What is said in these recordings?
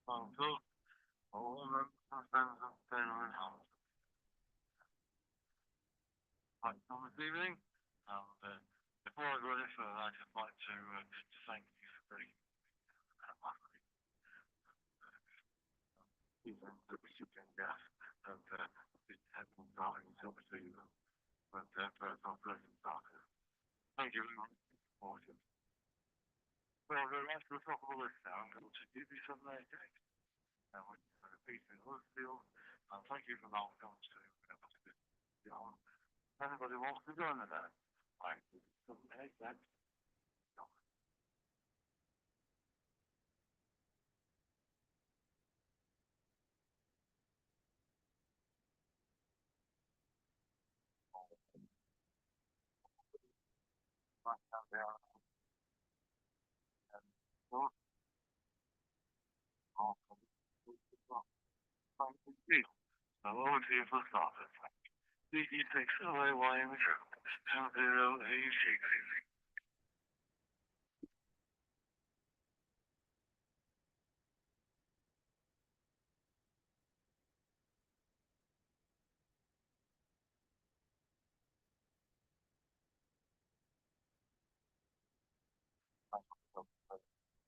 So, all of them have been on this evening. And before I go any further, I'd just like to thank you for bringing the recipient gas and the headphone starting obviously but personal circumstances. Thank you very much for supporting. Well, we're right to the top of the list now. I'm going to give you some dates. Which is a piece in Huddersfield. Thank you for welcome to anybody wants to join the day. Right. Hey, that's right down there. And so, so over to you for starters. DD6 LAY in the group. 1086.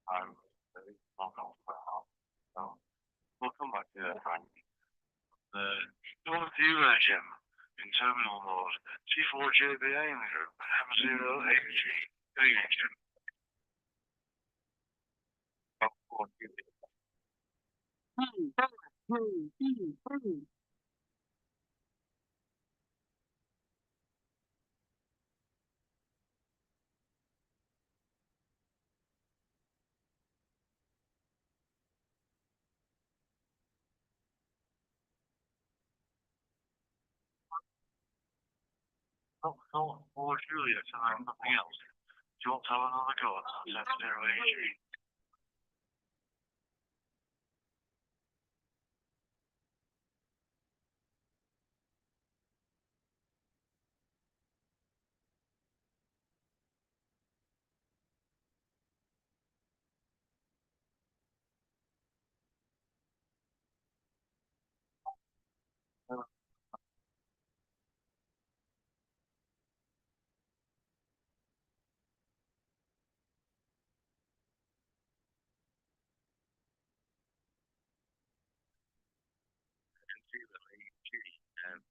I'm not on for help. So we'll come back to that, Frank. Over to you, Jim. In terminal mode. T4JBA in the group. M0AG. Good evening, Jim. Or Julia tonight, nothing else. Do you want to have another go at that? M0AG.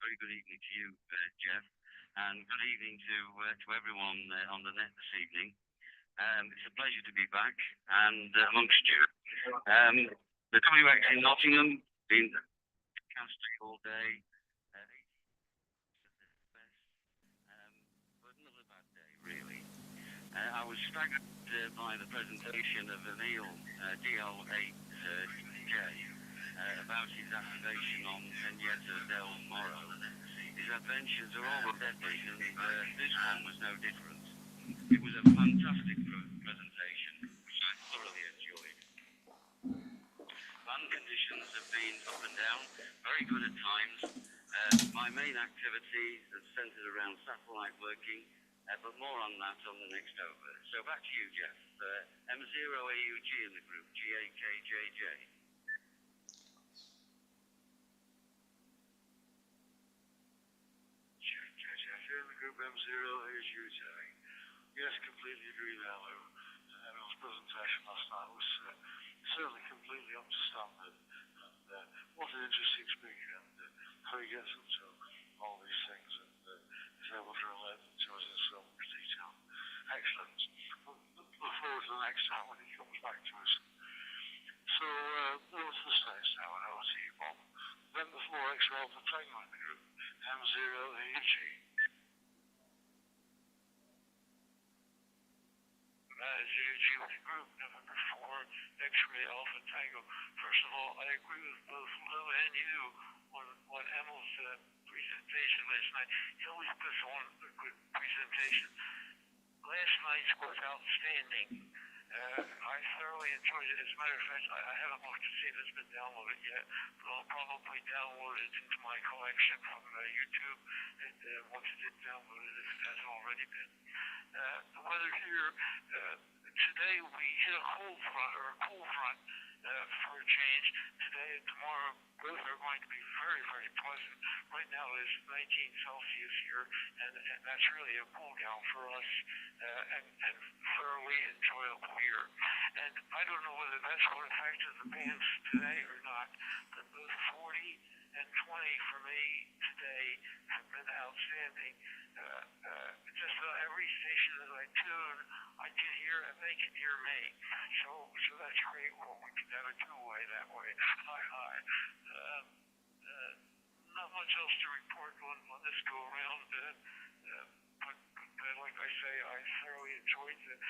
Very good evening to you, Jeff, and good evening to everyone on the net this evening. It's a pleasure to be back and amongst you. The WX in Nottingham, been casting all day. But another bad day, really. I was staggered by the presentation of Emil DL8J about his activation on Peñeta del Moro. His adventures are all deadly, and this one was no different. It was a fantastic presentation, which I thoroughly enjoyed. Land conditions have been up and down, very good at times. My main activity has centered around satellite working, but more on that on the next over. So back to you, Jeff. M0AUG in the group, GAKJJ. In the group M0AUG. Yes, completely agree there, Lou. Emil's presentation last night was certainly completely up to standard. And what an interesting speaker, and how he gets into all these things and is able to relate them to us in so much detail. Excellent. Look forward to the next time when he comes back to us. So, what's the status now? And over to you, Bob. Then the 4X Alpha Tango in the group, M0AG. GUG group, November 4, X-Ray Alpha Tango. First of all, I agree with both Lou and you on Emil's presentation last night. He always puts on a good presentation. Last night's was outstanding. I thoroughly enjoyed it. As a matter of fact, I haven't looked to see if it's been downloaded yet, but I'll probably download it into my collection from YouTube once it's downloaded, if it hasn't already been. The weather here, today we hit a cold front for a change. Today and tomorrow both are going to be very, very pleasant. Right now it is 19 Celsius here, and that's really a cool down for us, and fairly enjoyable here. And I don't know whether that's what affected the bands today or not, but both 40 and 20 for me today have been outstanding. Just about every station that I tune, I can hear and they can hear me. So that's great. Well, we can have a two-way that way. Hi. Not much else to report on this go around. But like I say, I thoroughly enjoyed that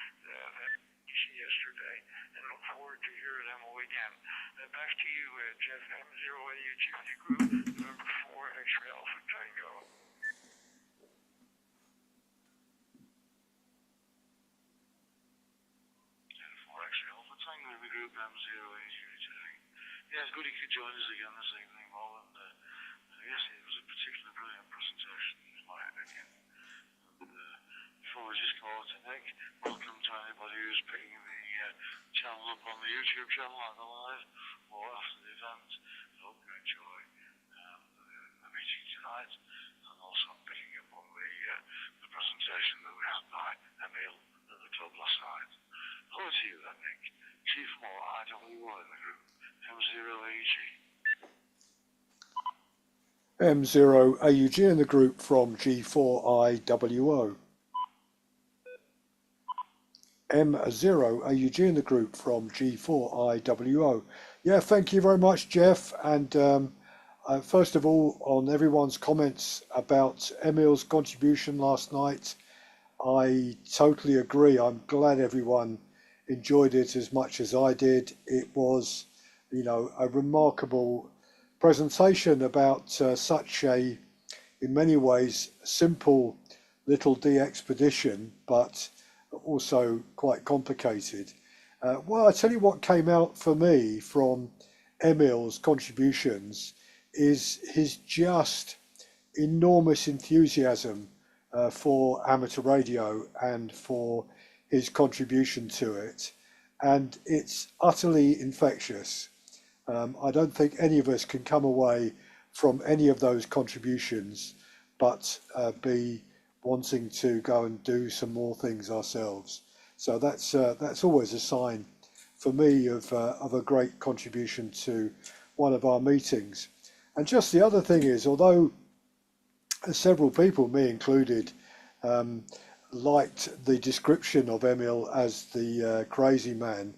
yesterday and look forward to hearing them all again. Back to you, Jeff, M0AUG group, number 4, X-Ray Alpha Tango. In the group M0AUG. Yeah, it's good he could join us again this evening, Paul, and yes, it was a particularly brilliant presentation, in my opinion. And before we just call it to Nick, welcome to anybody who's picking the channel up on the YouTube channel, either live or after the event. I hope you enjoy the meeting tonight, and also picking up on the presentation that we had by Emil at the club last night. Over to you then, Nick. Chief Moore, IWO in the group, M0AUG. M0AUG in the group from G4IWO. M0AUG in the group from G4IWO. Yeah, thank you very much, Jeff. And first of all, on everyone's comments about Emil's contribution last night, I totally agree. I'm glad everyone enjoyed it as much as I did. It was, a remarkable presentation about such a, in many ways, simple little de-expedition, but also quite complicated. Well, I tell you what came out for me from Emil's contributions is his just enormous enthusiasm for amateur radio and for his contribution to it, and it's utterly infectious. I don't think any of us can come away from any of those contributions but be wanting to go and do some more things ourselves. So that's always a sign for me of a great contribution to one of our meetings. And just the other thing is, although several people, me included, liked the description of Emil as the crazy man.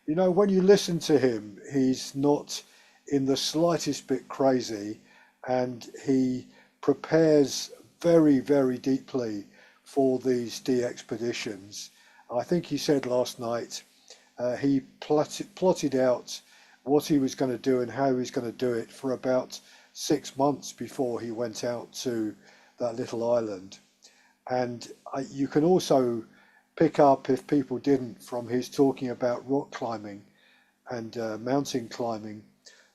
You know, when you listen to him, he's not in the slightest bit crazy, and he prepares very, very deeply for these de-expeditions. I think he said last night he plotted out what he was going to do and how he was going to do it for about 6 months before he went out to that little island. And you can also pick up, if people didn't, from his talking about rock climbing and mountain climbing,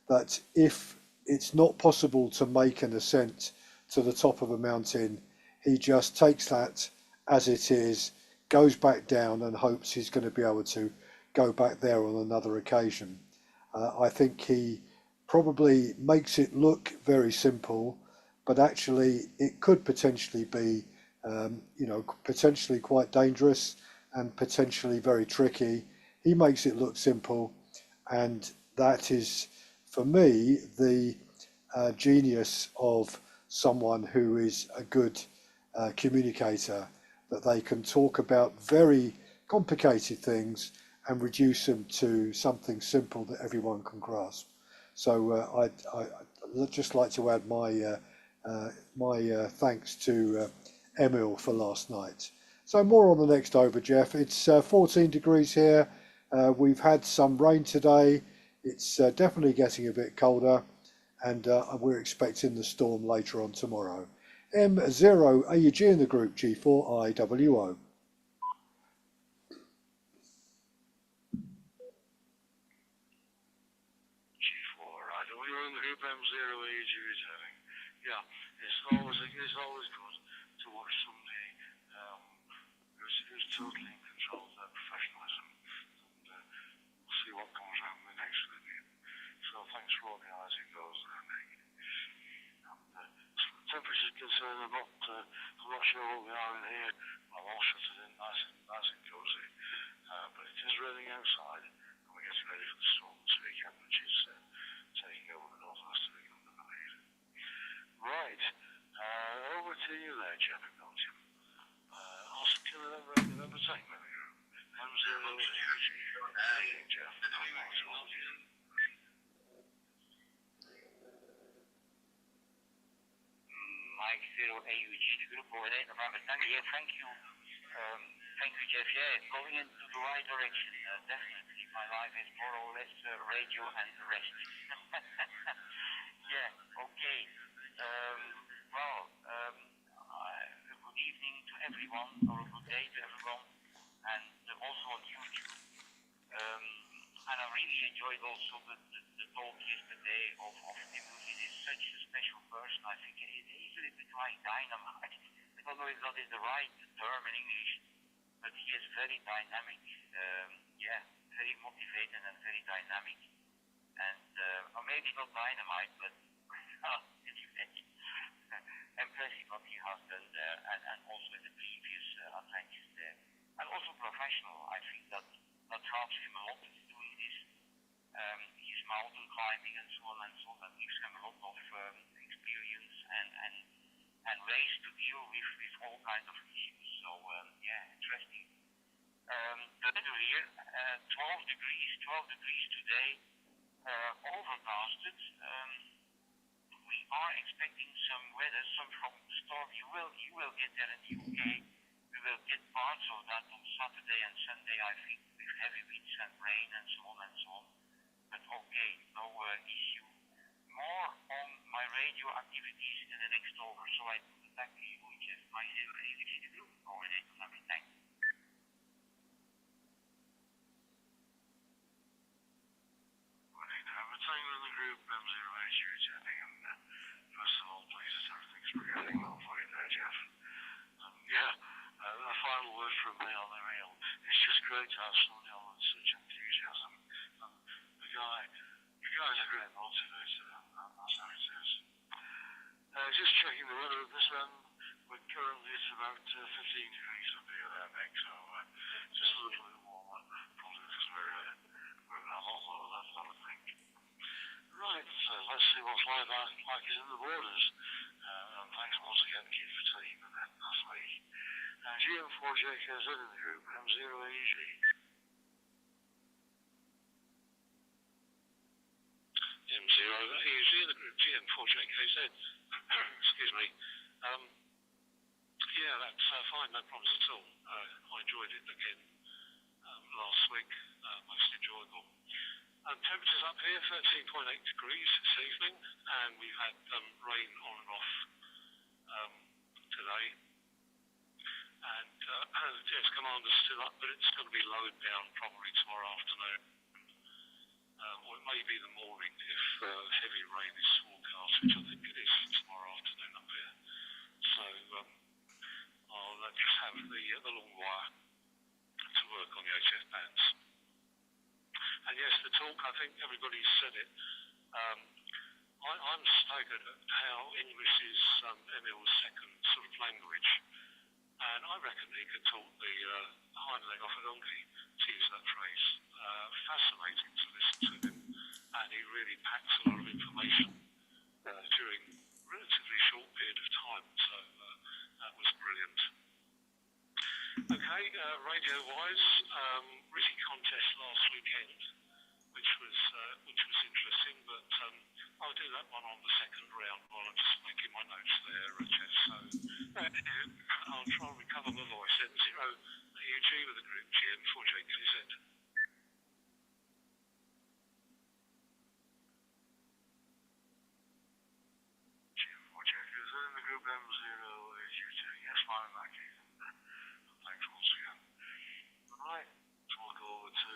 that if it's not possible to make an ascent to the top of a mountain, he just takes that as it is, goes back down, and hopes he's going to be able to go back there on another occasion. I think he probably makes it look very simple, but actually it could potentially be, potentially quite dangerous and potentially very tricky. He makes it look simple, and that is, for me, the genius of someone who is a good communicator, that they can talk about very complicated things and reduce them to something simple that everyone can grasp. So I'd just like to add my thanks to Emil for last night. So more on the next over, Jeff. It's 14 degrees here. We've had some rain today. It's definitely getting a bit colder, and we're expecting the storm later on tomorrow. M0 AUG in the group, G4IWO. G4IWO in the group, M0 AUG returning. Yeah, it's always good to watch somebody who's totally in control of their professionalism, and we'll see what comes around the next video. So thanks for organising those, Nick. Temperature's concerned, I'm not sure what we are in here. I'm all shuttered in, nice and cosy. But it is raining outside, and we're getting ready for the storm this weekend, which is taking over the northwest of England, I believe. Right, over to you there, Jeff in Belgium. Also, can I remember saying that we go? M0 Jeff. Mike 0 AUG, the group over there, November 10. Yeah, thank you. Thank you, Jeff. Yeah, going into the right direction. Definitely. My life is more or less radio and rest. Yeah, okay. Good evening to everyone, or good day to everyone, and also on YouTube. And I really enjoyed also the talk yesterday of Emil. He is such a special person. I think he's a little bit like dynamite. I don't know if that is the right term in English, but he is very dynamic. Very motivated and very dynamic. And or maybe not dynamite, but impressive what he has done there, and also in the previous adventures there. And also professional. I think that helps him a lot doing this. His mountain climbing and so on, that gives him a lot of experience and ways to deal with all kinds of issues. So interesting. The weather here, 12 degrees today, overcasted. We are expecting some weather, some from the storm. You will get there in the UK. We will get parts of that on Saturday and Sunday, I think, with heavy winds and rain and so on and so on. But okay, no issue. More on my radio activities in the next over. So I put it back to you, Jeff. My AUG group over there to number 10. Returning in the group, M0 AUG returning, and first of all, please, everything's progressing well for you there, Jeff. A final word from me on the reel. It's just great to have somebody on with such enthusiasm. And the guy's a great motivator, and that's how it is. Just checking the weather at this end. We're currently at about 15 degrees up here there, Nick, so just a little bit warmer, probably because we're a lot lower left, I would think. Right, so let's see what's like is in the borders. And thanks once again, Keith, for taking the net last week. GM4 4JKZ in the group, M0AG. M0AG in the group, GM4JKZ. Excuse me. Yeah, that's fine, no problems at all. I enjoyed it again last week, most enjoyable. Temperatures up here, 13.8 degrees this evening, and we've had rain on and off today. And yes, commander's still up, but it's going to be lowered down probably tomorrow afternoon. Or it may be the morning if heavy rain is forecast, which I think it is tomorrow afternoon up here. So I'll just have the long wire to work on the HF bands. And yes, the talk, I think everybody's said it. I'm staggered at how English is Emil's second sort of language. And I reckon he could talk the hind leg off a donkey, to use that phrase. Fascinating to listen to him. And he really packs a lot of information during a relatively short period of time. So that was brilliant. Okay, radio-wise, Rizzy contest last weekend, which was interesting, but I'll do that one on the second round while I'm just making my notes there, Jeff. So I'll try and recover my voice. M0 AUG with the group GM4JKZ. GM4JKZ in the group M0 AUG. Yes, fine in that case. Thanks once again. Right, so we'll go over to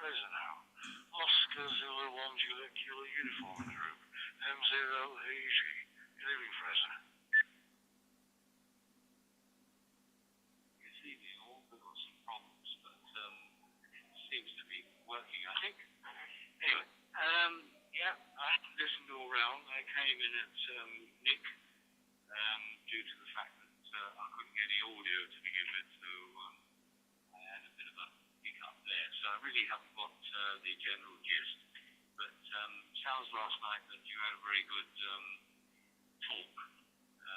Fraser now. Oscar Zulu 1 Juliet Kilo uniform in the group. M0 AUG. Good evening, Fraser. Good evening all. We've got some problems, but it seems to be working, I think. Anyway, yeah, I had to listen all round. I came in at Nick due to the fact that I couldn't get any audio to begin with, so I had a bit of a hiccup there. So I really haven't got the general gist. But sounds last night that you had a very good talk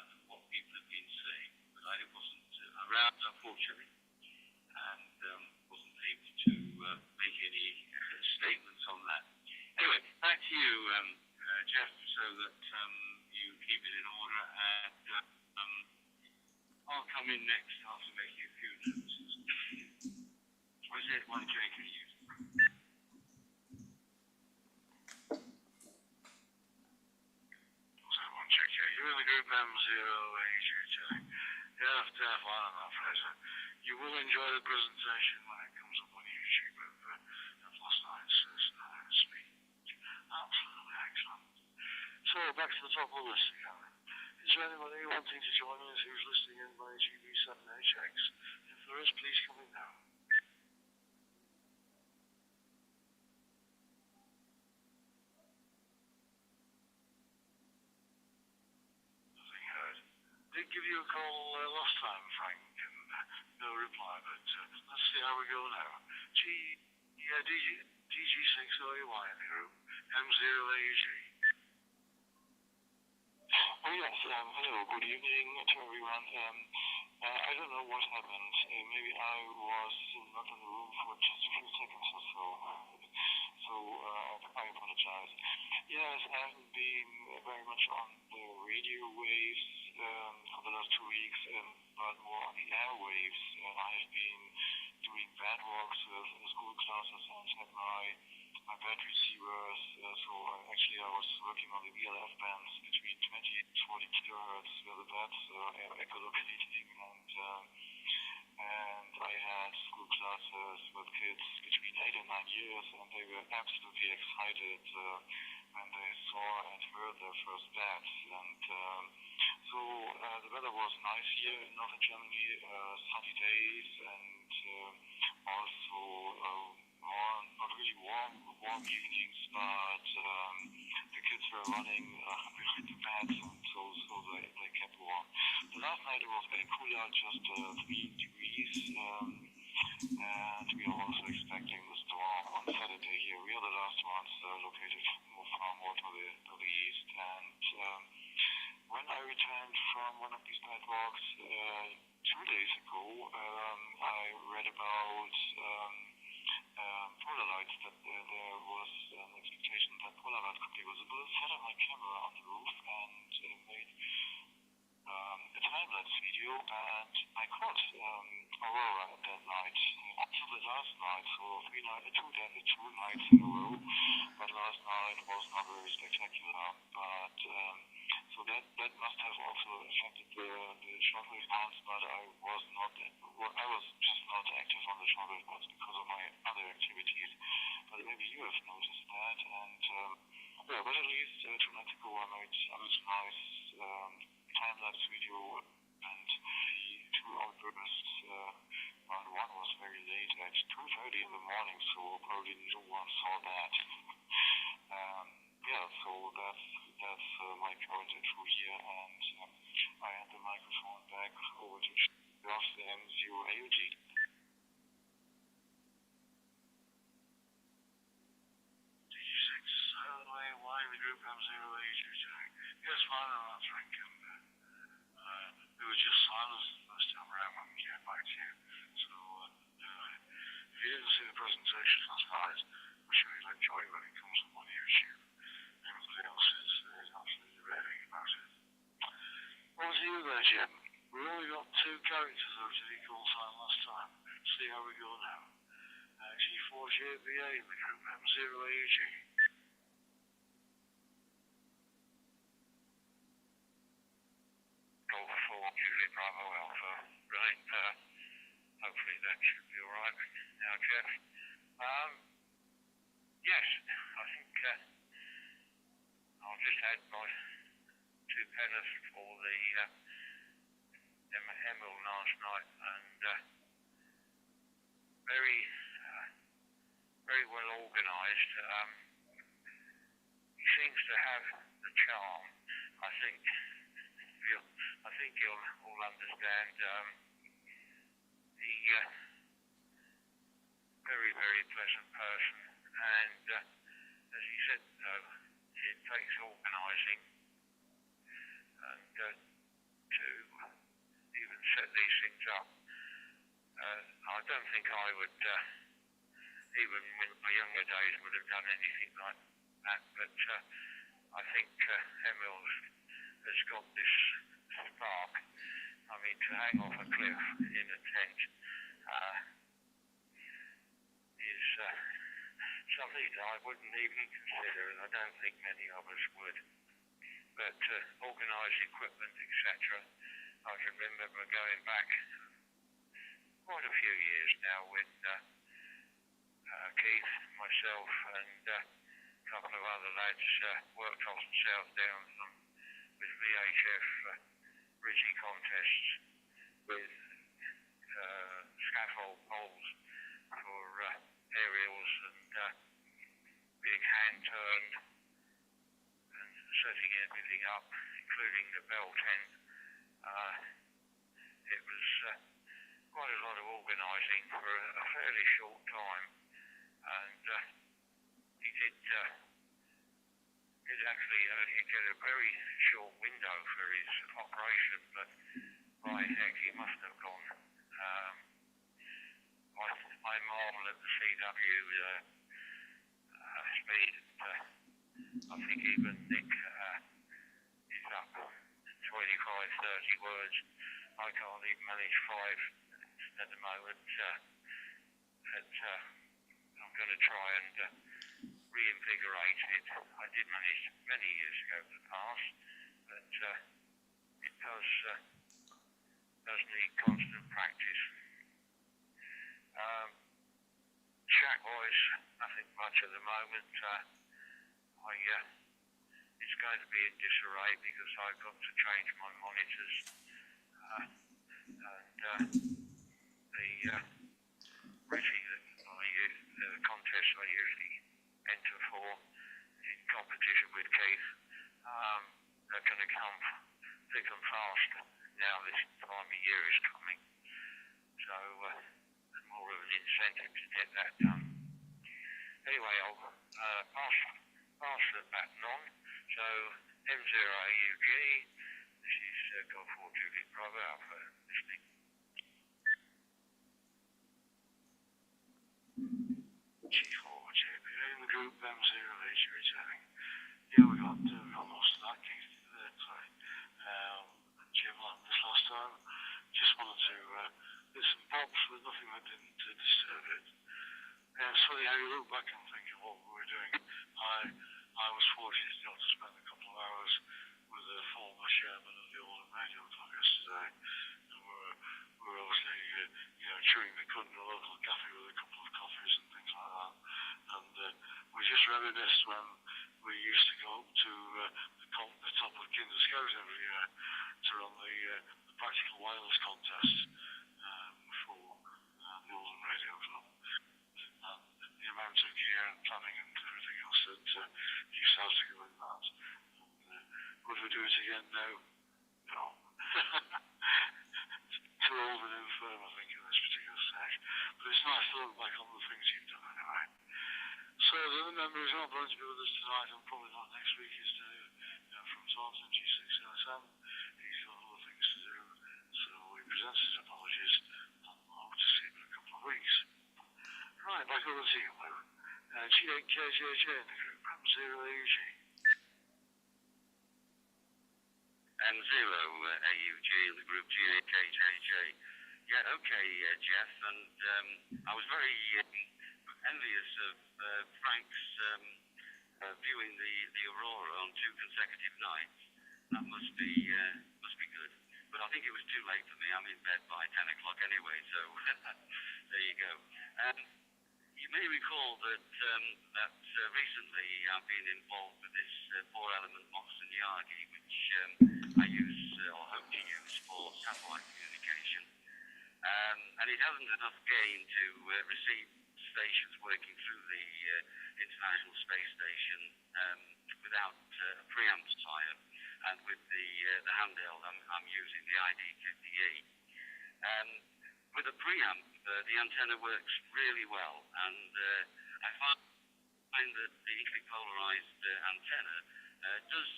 from what people have been saying. But I wasn't around, unfortunately, and wasn't able to make any statements on that. Anyway, back to you, Jeff, so that you keep it in order, and I'll come in next after making a few notes. Or is it one Jake can use? You're in the group M0AUG. Yeah, fine on that, Fraser. You will enjoy the presentation when it comes up on YouTube of last night's speech. Absolutely excellent. So, back to the top of the list again. Is there anybody wanting to join us who's listening in by GB7HX? If there is, please come in now. Did give you a call last time, Frank, and no reply, but let's see how we go now. DG6OUY in the group, M0AUG. Oh yes, hello, good evening to everyone. I don't know what happened. Maybe I was not in the room for just a few seconds or so. So I apologize. Yes, I haven't been very much on the radio waves for the last 2 weeks, but more on the airwaves. I have been doing band walks with school classes and had my band receivers. So actually I was working on the VLF bands between 20 and 40 kilohertz where the bands are echolocating, and I had school classes with kids between 8 and 9 years, and they were absolutely excited when they saw and heard their first bands. And so the weather was nice here in northern Germany, sunny days, and also warm, not really warm evenings, but the kids were running behind the bands, and so they kept warm. The last night it was getting cooler, just 3 degrees, and we are also expecting the storm on Saturday here. We are the last ones located far more to the east, and when I returned from one of these night walks 2 days ago, that there was an expectation that Polaroid could be visible, set up my camera on the roof and made a time-lapse video, and I caught Aurora that night, until the last night, so two nights in a row, but last night was not very spectacular, but so that must have also affected the shortwave bands, but I was just not active on the shortwave bands because of my other activities, but maybe you have noticed that, and yeah, but at least 2 nights ago I made a nice time-lapse video, and the two outbursts, round one was very late at 2:30 in the morning, so probably no one saw that. Yeah, so that's my current intro here, and I hand the microphone back over to Josh, the M0AUG. DG6, why the group M0AUG? Yes, fine, I'm answering. It was just silence the first time around when we came back to you. So, if you didn't see the presentation last night, I'm sure you'll enjoy it when it comes up on YouTube. Everybody else is absolutely raving about it. What was you there, Jim? We only got 2 characters out of the call sign last time. See how we go now. G4JBA in the group, M0AUG. Golf 4, Juliet Bravo Alpha. Right, hopefully that should be alright now, Jeff. Yes, I think I'll just add my 2 penners for the Emil last night, and very well organised. He seems to have the charm. I think you'll all understand. Very pleasant person, and as he said, it takes organising and to even set these things up. I don't think I would, even in my younger days, would have done anything like that, but I think Emil has got this spark. I mean, to hang off a cliff in a tent is something that I wouldn't even consider, and I don't think many of us would. But organise equipment, etc. I can remember going back quite a few years now when Keith, myself, and a couple of other lads worked off themselves down with VHF Ridgey contests with scaffold poles for aerials and being hand-turned and setting everything up, including the bell tent. It was quite a lot of organising for a fairly short time, and he did actually only get a very short window for his operation, but by heck, he must have gone. I marvel at the CW speed. I think even Nick is up 25, 30 words. I can't even manage 5 at the moment. I'm going to try and reinvigorate it. I did manage many years ago in the past, but it does need constant practice. Chat-wise, nothing much at the moment. It's going to be in disarray because I've got to change my monitors, and the Ridgey that I use, the contest I usually enter for in competition with Keith, are going to come thick and fast now this time of year is coming. So there's more of an incentive to get that done. Anyway, I'll pass the baton on. So M0AUG, this is Golf 4 Juliet Bravo Alpha listening. G4 M0H returning. Yeah, we got most of that case today. Sorry. Jim on this last time. Just wanted to bits and bobs with nothing that didn't disturb it. Yeah, it's funny how you look back and think of what we were doing. I was fortunate enough to spend a couple of hours with the former chairman of the Old Radio Club yesterday, and we were obviously chewing the cud in a local cafe with a couple of coffees and things like that, and we just reminisced when we used to go up to the top of Kinder Scout every year to run the practical wireless contest for the Old Radio Club. And the amount of gear and planning and everything else that used to have to go in that. And, would we do it again now? No. Too old and infirm, I think, in this particular stage. But it's nice to look back on the things you've done anyway. So the other member who's not going to be with us tonight, and probably not next week, is from Taunton, G6LSM. He's got other things to do, so he presents his apologies, and I hope to see him in a couple of weeks. Right, back over to you, Lou. G8KJJ in the group, M0AUG. M0AUG in the group, G8KJJ. Yeah, okay, Jeff, and I was very envious of Frank's viewing the aurora on 2 consecutive nights. That must be good. But I think it was too late for me. I'm in bed by 10 o'clock anyway, so there you go. You may recall that recently I've been involved with this 4-element Moxon Yagi, which I use or hope to use for satellite communication. And it hasn't enough gain to receive stations working through the International Space Station without a preamp tie-up, and with the handheld I'm using, the ID50E. With a preamp, the antenna works really well, and I find that the equally polarized antenna does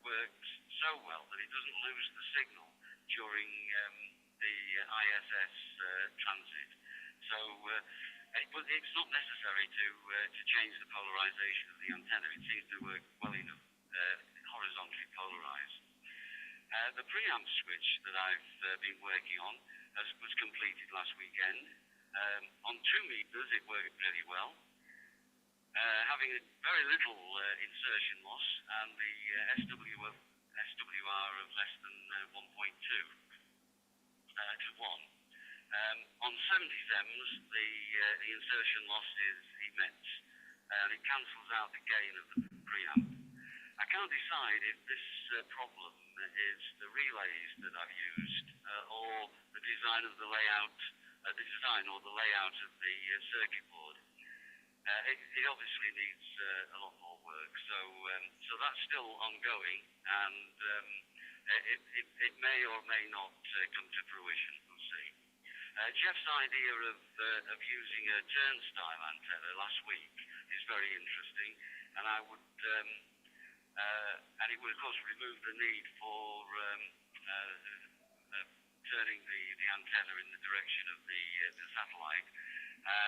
work so well that it doesn't lose the signal during the ISS transit. So it's not necessary to change the polarization of the antenna. It seems to work well enough horizontally polarized. The preamp switch that I've been working on was completed last weekend. On 2 meters it worked really well, having very little insertion loss, and the SWR of less than 1.2 to 1. On 70 SEMS, the insertion loss is immense, and it cancels out the gain of the preamp. I can't decide if this problem is the relays that I've used, or the design of the layout, or the layout of the circuit board. It obviously needs a lot more work, so that's still ongoing, and it may or may not come to fruition. We'll see. Jeff's idea of using a turnstile antenna last week is very interesting, and and it would of course remove the need for turning the antenna in the direction of the satellite,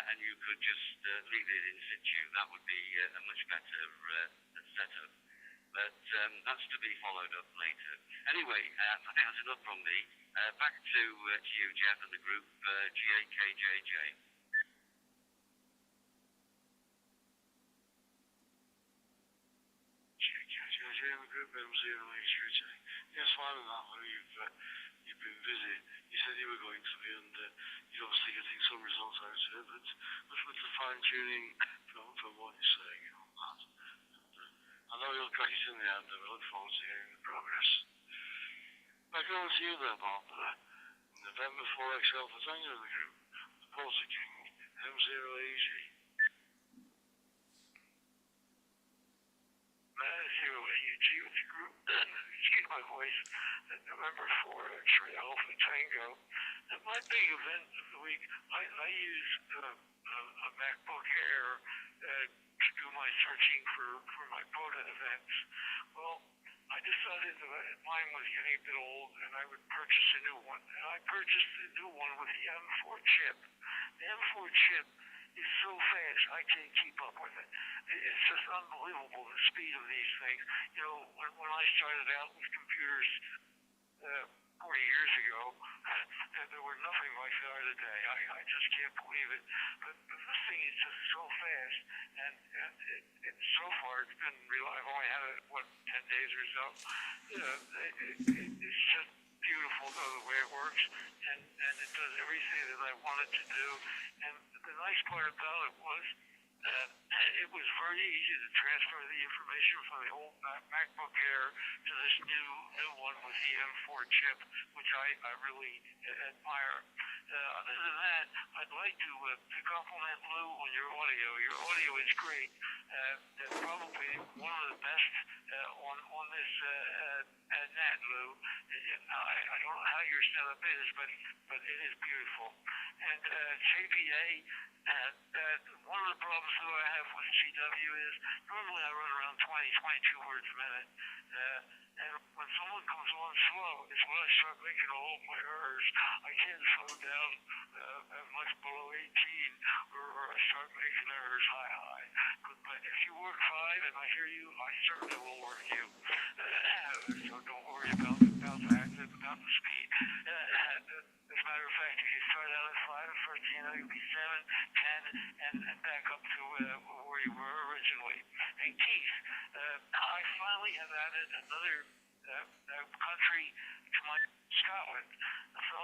and you could just leave it in situ. That would be a much better setup. But that's to be followed up later. Anyway, I think that's enough from me. Back to you, Jeff, and the group G8KJJ. G8KJJ and the group M0AUG. Yes, fine with that, Lou. You've been busy. You said you were going to be, and you're obviously getting some results out of it, but with the fine-tuning from what you're saying on that. I know you'll crack it in the end, and we look forward to hearing the progress. Back on to you there, Bob. November 4XL for Tango in the group. The Porter King, M0AUG. 0AUG with the group. Excuse my voice. November 4 X-ray Alpha Tango. At my big event of the week, I use a MacBook Air to do my searching for my POTA events. Well, I decided that mine was getting a bit old and I would purchase a new one. And I purchased a new one with the M4 chip. The M4 chip is so fast, I can't keep up with it. It's just unbelievable, the speed of these things. You know, when I started out with computers 40 years ago, there were nothing like they are today. I just can't believe it. But this thing is just so fast, and so far it's been I've only had it, 10 days or so. It's just beautiful the way it works, and it does everything that I want it to do. And the nice part about it was it was very easy to transfer the information from the old MacBook Air to this new one with the M4 chip, which I really admire. Other than that, I'd like to compliment Lou on your audio. Your audio is great. Probably one of the best on this net, Lou. I don't know how your setup is, but it is beautiful. And JPA, one of the problems that I have with CW is normally I run around 20, 22 words a minute. And when someone comes on slow, it's when I start making all of my errors. I can't slow down much below 18, or I start making errors high. But if you work 5 and I hear you, I certainly will work you. So don't worry about that, about the speed. As a matter of fact, if you start out at 5 and first you know you'll be 7, 10, and back up to where you were originally. And Keith, I finally have added another country to my Scotland. So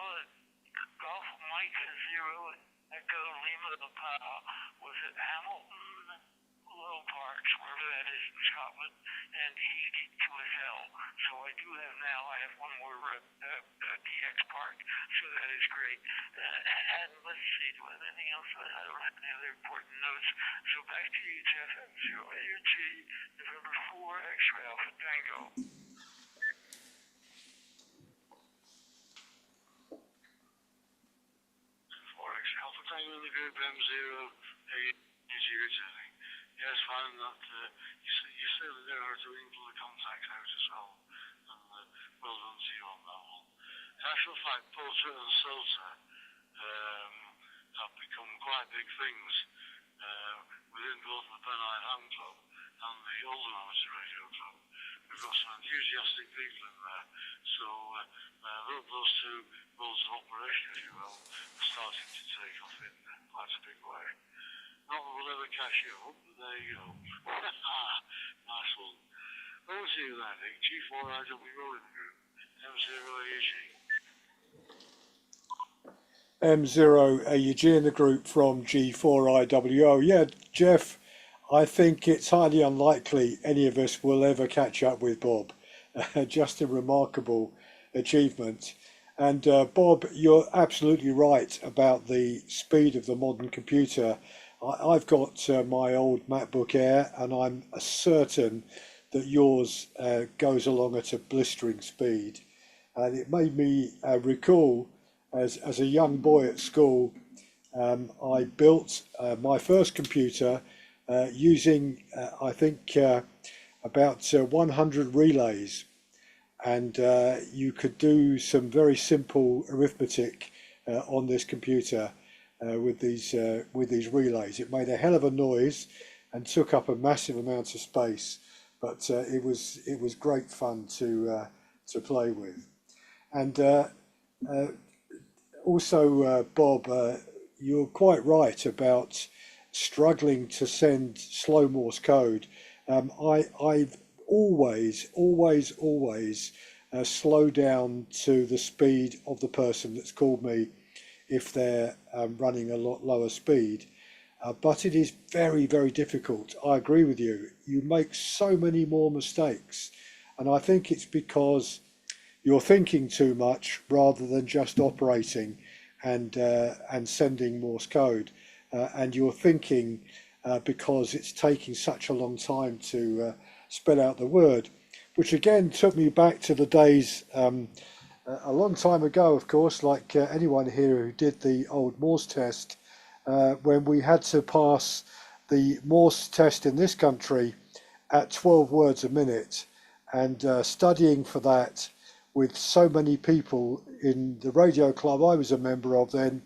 Golf Mike 0 Echo Lima Papa was at Hamilton Low Parks, wherever that is in Scotland, and he's D2SL. So I do have now, I have one more DX park, so that is great. And let's see, do I have anything else? I don't have any other important notes. So back to you, Jeff. M0AG, November 4, X-Ray Alpha Tango. Alpha Tango in the group M0AG returning. Yes, fine that you certainly know how to wrinkle the contacts out as well. And well done to you on that one. In actual fact, Porter and Salter have become quite big things within both the Pennine Ham Club and the Oldham Amateur Radio Club. We've got some enthusiastic people in there. So those two modes of operation, if you will, are starting to take off in quite a big way. Not that we'll ever catch you up, but there you go. Nice one. Over to you then, Nick. G4IW Rolling Group, M0AUG. M0AUG in the group from G4IWO. Yeah, Jeff, I think it's highly unlikely any of us will ever catch up with Bob. Just a remarkable achievement. And Bob, you're absolutely right about the speed of the modern computer. I've got my old MacBook Air, and I'm certain that yours goes along at a blistering speed. And it made me recall, as a young boy at school, I built my first computer using, I think, about 100 relays. And you could do some very simple arithmetic on this computer with these relays. It made a hell of a noise and took up a massive amount of space, but it was great fun to play with. And also, Bob, you're quite right about struggling to send slow Morse code. I've always slow down to the speed of the person that's called me if they're running a lot lower speed. But it is very, very difficult. I agree with you. You make so many more mistakes. And I think it's because you're thinking too much rather than just operating and sending Morse code. And you're thinking because it's taking such a long time to spell out the word, which again took me back to the days a long time ago, of course, like anyone here who did the old Morse test, when we had to pass the Morse test in this country at 12 words a minute, and studying for that with so many people in the radio club I was a member of then,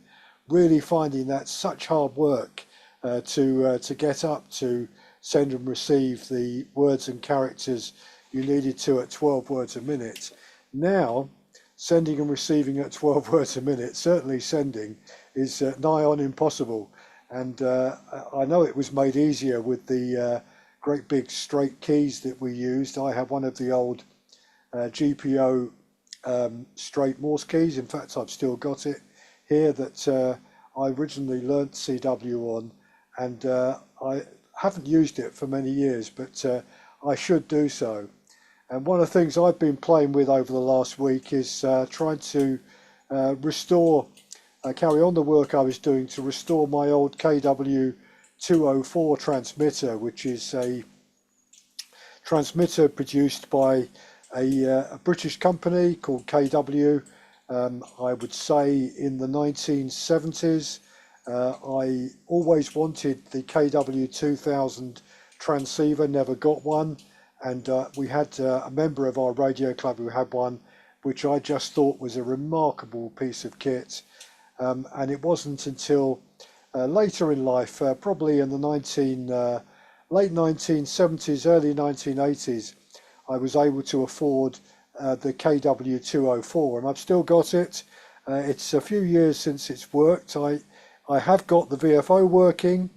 really finding that such hard work to get up to send and receive the words and characters you needed to at 12 words a minute. Now, sending and receiving at 12 words a minute, certainly sending, is nigh on impossible. And I know it was made easier with the great big straight keys that we used. I have one of the old GPO straight Morse keys. In fact, I've still got it here that I originally learnt CW on, and I haven't used it for many years, but I should do so. And one of the things I've been playing with over the last week is trying to restore, carry on the work I was doing to restore my old KW204 transmitter, which is a transmitter produced by a British company called KW. I would say in the 1970s. I always wanted the KW2000 transceiver, never got one, and we had a member of our radio club who had one, which I just thought was a remarkable piece of kit. And it wasn't until later in life, probably in the late 1970s, early 1980s, I was able to afford the KW204, and I've still got it. It's a few years since it's worked. I have got the VFO working.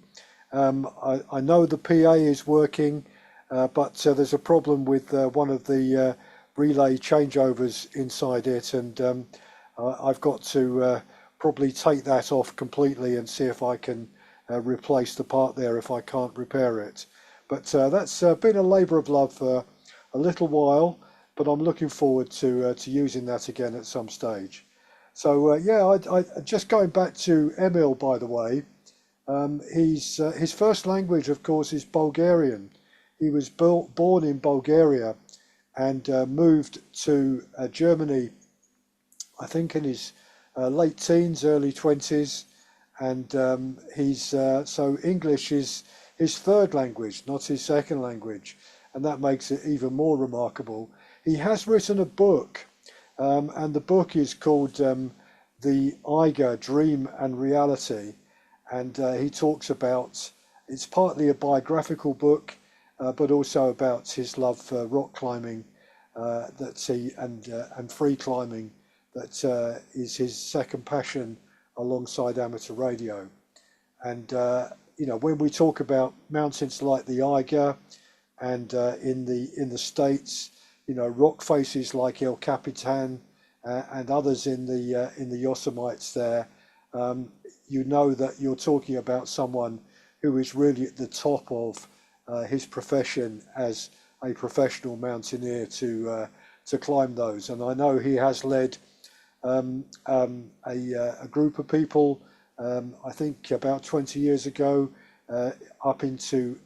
I know the PA is working, but there's a problem with one of the relay changeovers inside it, and I've got to probably take that off completely and see if I can replace the part there if I can't repair it. But that's been a labour of love for a little while, but I'm looking forward to using that again at some stage. So yeah, I just going back to Emil, by the way, his first language, of course, is Bulgarian. He was born in Bulgaria and moved to Germany, I think in his late teens, early 20s, and so English is his third language, not his second language, and that makes it even more remarkable. He has written a book. And the book is called The Eiger, Dream and Reality. And he talks about, it's partly a biographical book, but also about his love for rock climbing and free climbing that is his second passion alongside amateur radio. And, you know, when we talk about mountains like the Eiger and in the States, you know, rock faces like El Capitan and others in the Yosemites there, you know that you're talking about someone who is really at the top of his profession as a professional mountaineer to climb those. And I know he has led a group of people, I think about 20 years ago, up onto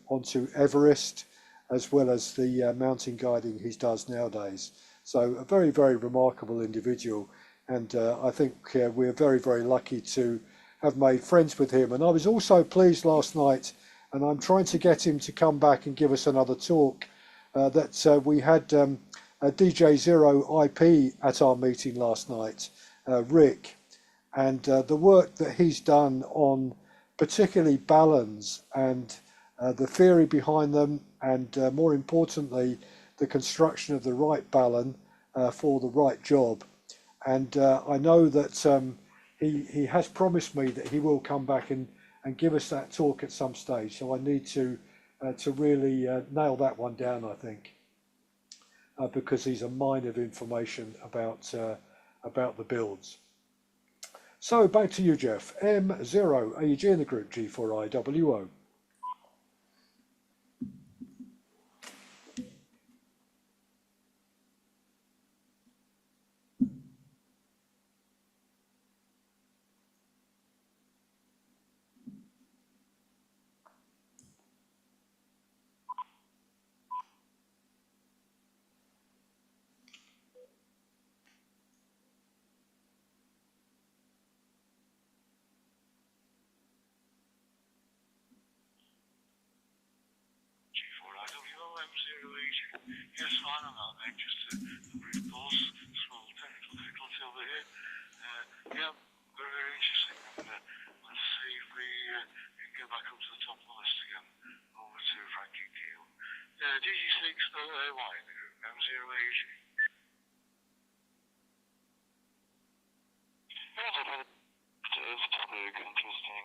Everest, as well as the mountain guiding he does nowadays. So a very, very remarkable individual. And I think we're very, very lucky to have made friends with him. And I was also pleased last night, and I'm trying to get him to come back and give us another talk, that we had DJ Zero IP at our meeting last night, Rick. And the work that he's done on particularly balance and the theory behind them, and more importantly, the construction of the right balun for the right job. And I know that he has promised me that he will come back and give us that talk at some stage. So I need to really nail that one down, I think, because he's a mine of information about the builds. So back to you, Jeff. M0, AEG in the group, G4IWO. Yes, fine, I'm not anxious to brief pause, small technical difficulty over here. Yeah, very, very interesting. And let's see if we can get back back up to the top of the list again, over to Frankie Keel. DG6 OAY in the group, M0AG. Yes, I thought it is very interesting.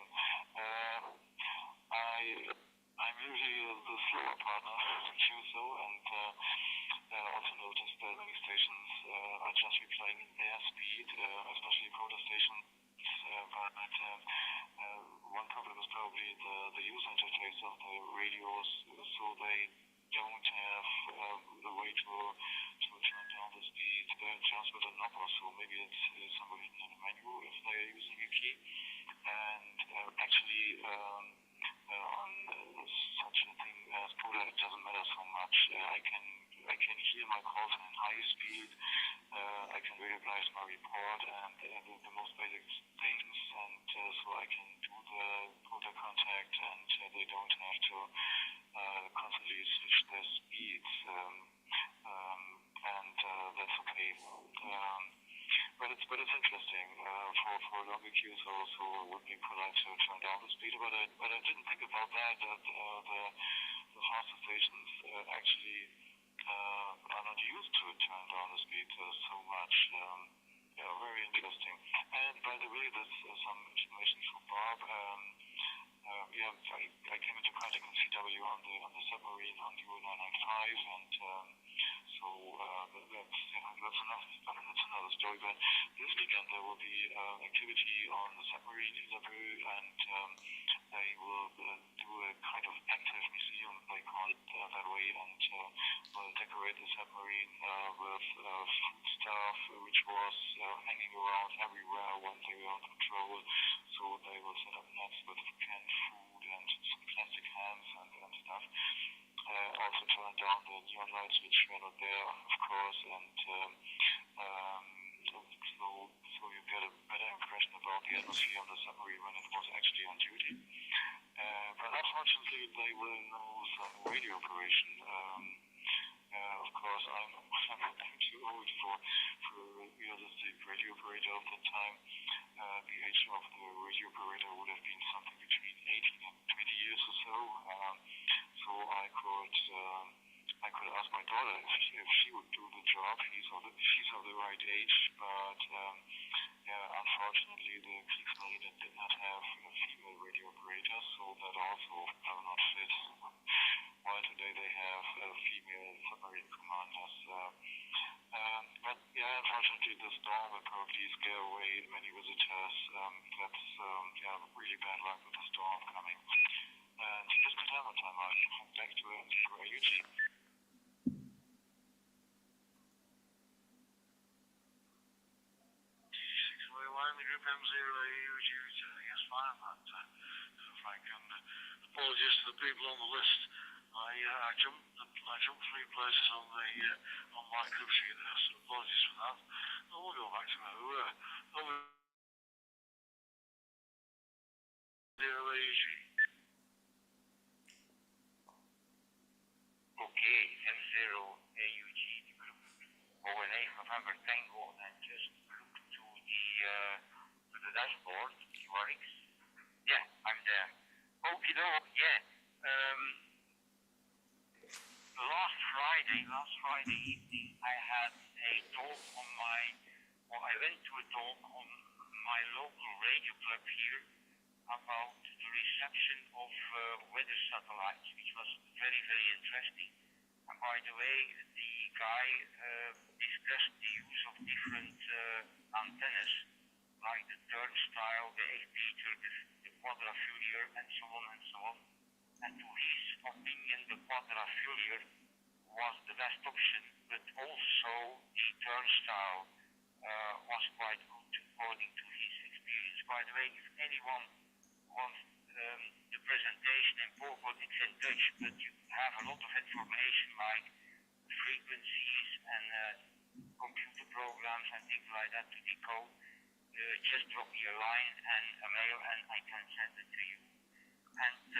I'm usually the slower partner in QSO, and also noticed that many stations are just replaying their speed, especially quota stations. But one problem is probably the user interface of the radios, so they don't have the way to turn down the speed just with a knob or so. Maybe it's somewhere hidden in the menu if they are using a key. And actually, on such a thing as quota, it doesn't matter so much. I can hear my calls in high speed. I can recognize my report and the most basic things, and so I can do the quota contact, and they don't have to constantly switch their speeds, and that's okay. But it's interesting. For longer queues, also would be polite to turn down the speed, but I didn't think about that. That the faster stations actually are not used to turn down the speed so much. Yeah, very interesting. And by the way, there's some information for Bob. Yeah, I came into contact with CW on the submarine on Euro 995, and so that's another story. But this weekend there will be activity on the submarine in Isabel, and they will do a kind of active museum, they call it that way, and will decorate the submarine with food stuff, which was hanging around everywhere when they were on patrol. So they will set up nets with canned food and some plastic hams and stuff. Also turn down the neon lights, which were not there, of course, and so you get a better impression about the atmosphere on the submarine when it was actually on duty. But unfortunately, they will know some radio operation. Of course, I'm too old for a realistic radio operator of that time. The age of the radio operator would have been something between 18 and 20 years or so. So I could ask my daughter if she would do the job. She's of the right age, but yeah, unfortunately, the Kriegsmarine did not have a female radio operator, so that also does not fit. While today they have female submarine commanders. But yeah, unfortunately, the storm will probably scare away many visitors. That's really bad luck with the storm coming. And this is time I'm back to UG. The group M0AUG returning as fine, but Frank, and apologies to the people on the list. I jumped 3 places on my group sheet there, so apologies for that. But we'll go back to where we were. M0AUG. Okay, M0AUG, the group ONA November Tango, and just look to the dashboard, QRX. Yeah, I'm there. Okay, yeah. Last Friday evening, I had a talk I went to a talk on my local radio club here about the reception of weather satellites, which was very, very interesting. And by the way, the guy discussed the use of different antennas, like the turnstile, the 8-meter, the quadrifulier, and so on and so on. And to his opinion, the quadrifulier was the best option, but also the turnstile was quite good according to his experience. By the way, if anyone wants the presentation in PowerPoint, it's in Dutch, but you have a lot of information like frequencies and computer programs and things like that to decode. Just drop me a line and a mail and I can send it to you. And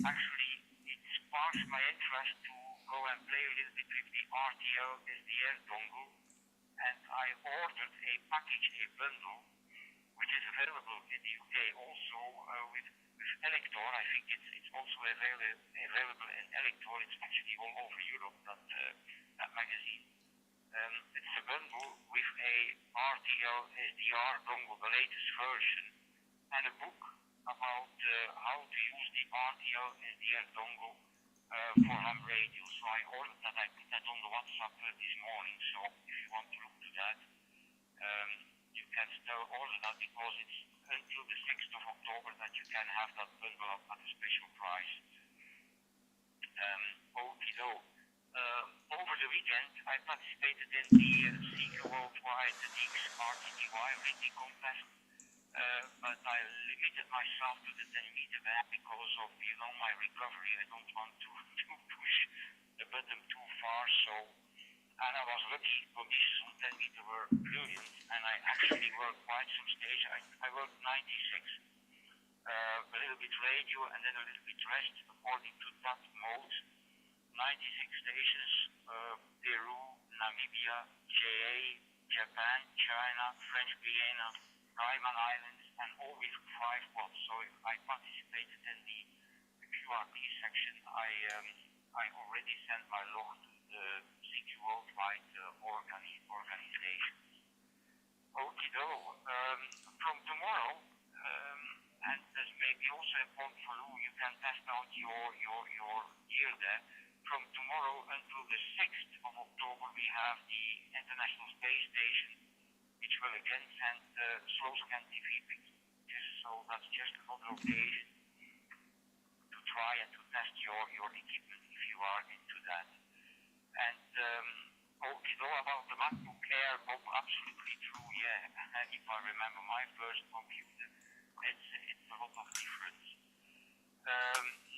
actually, it sparks my interest to go and play a little bit with the RTL SDR dongle, and I ordered a package, a bundle, which is available in the UK also with Elector. I think it's also available in Elector. It's actually all over Europe, that magazine. It's a bundle with a RTL SDR dongle, the latest version, and a book about how to use the RTL SDR dongle for ham radio. So I ordered that. I put that on the WhatsApp this morning. So if you want to look to that, you can still order that because it's until the 6th of October that you can have that bundle up at a special price. Over the weekend, I participated in the Seeker Worldwide Deeks RTTY written contest, but I limited myself to the 10-meter band because of, my recovery. I don't want to push the button too far, and I was lucky. Conditions on 10 meter were brilliant, and I actually worked quite some stage. I worked 96, a little bit radio and then a little bit rest according to that mode. 96 stations, Peru, Namibia, JA, Japan, China, French Guiana, Cayman Islands, and all with 5 watts. So I participated in the QRP section. I already sent my log to the CQ Worldwide organization. Okido, from tomorrow, and this may be also a point for you, you can test out your gear there. From tomorrow until the 6th of October, we have the International Space Station, which will again send slow scan TV pictures. So that's just another occasion to try and to test your equipment if you are into that. And about the MacBook Air, Bob, absolutely true, yeah. If I remember my first computer, it's a lot of difference.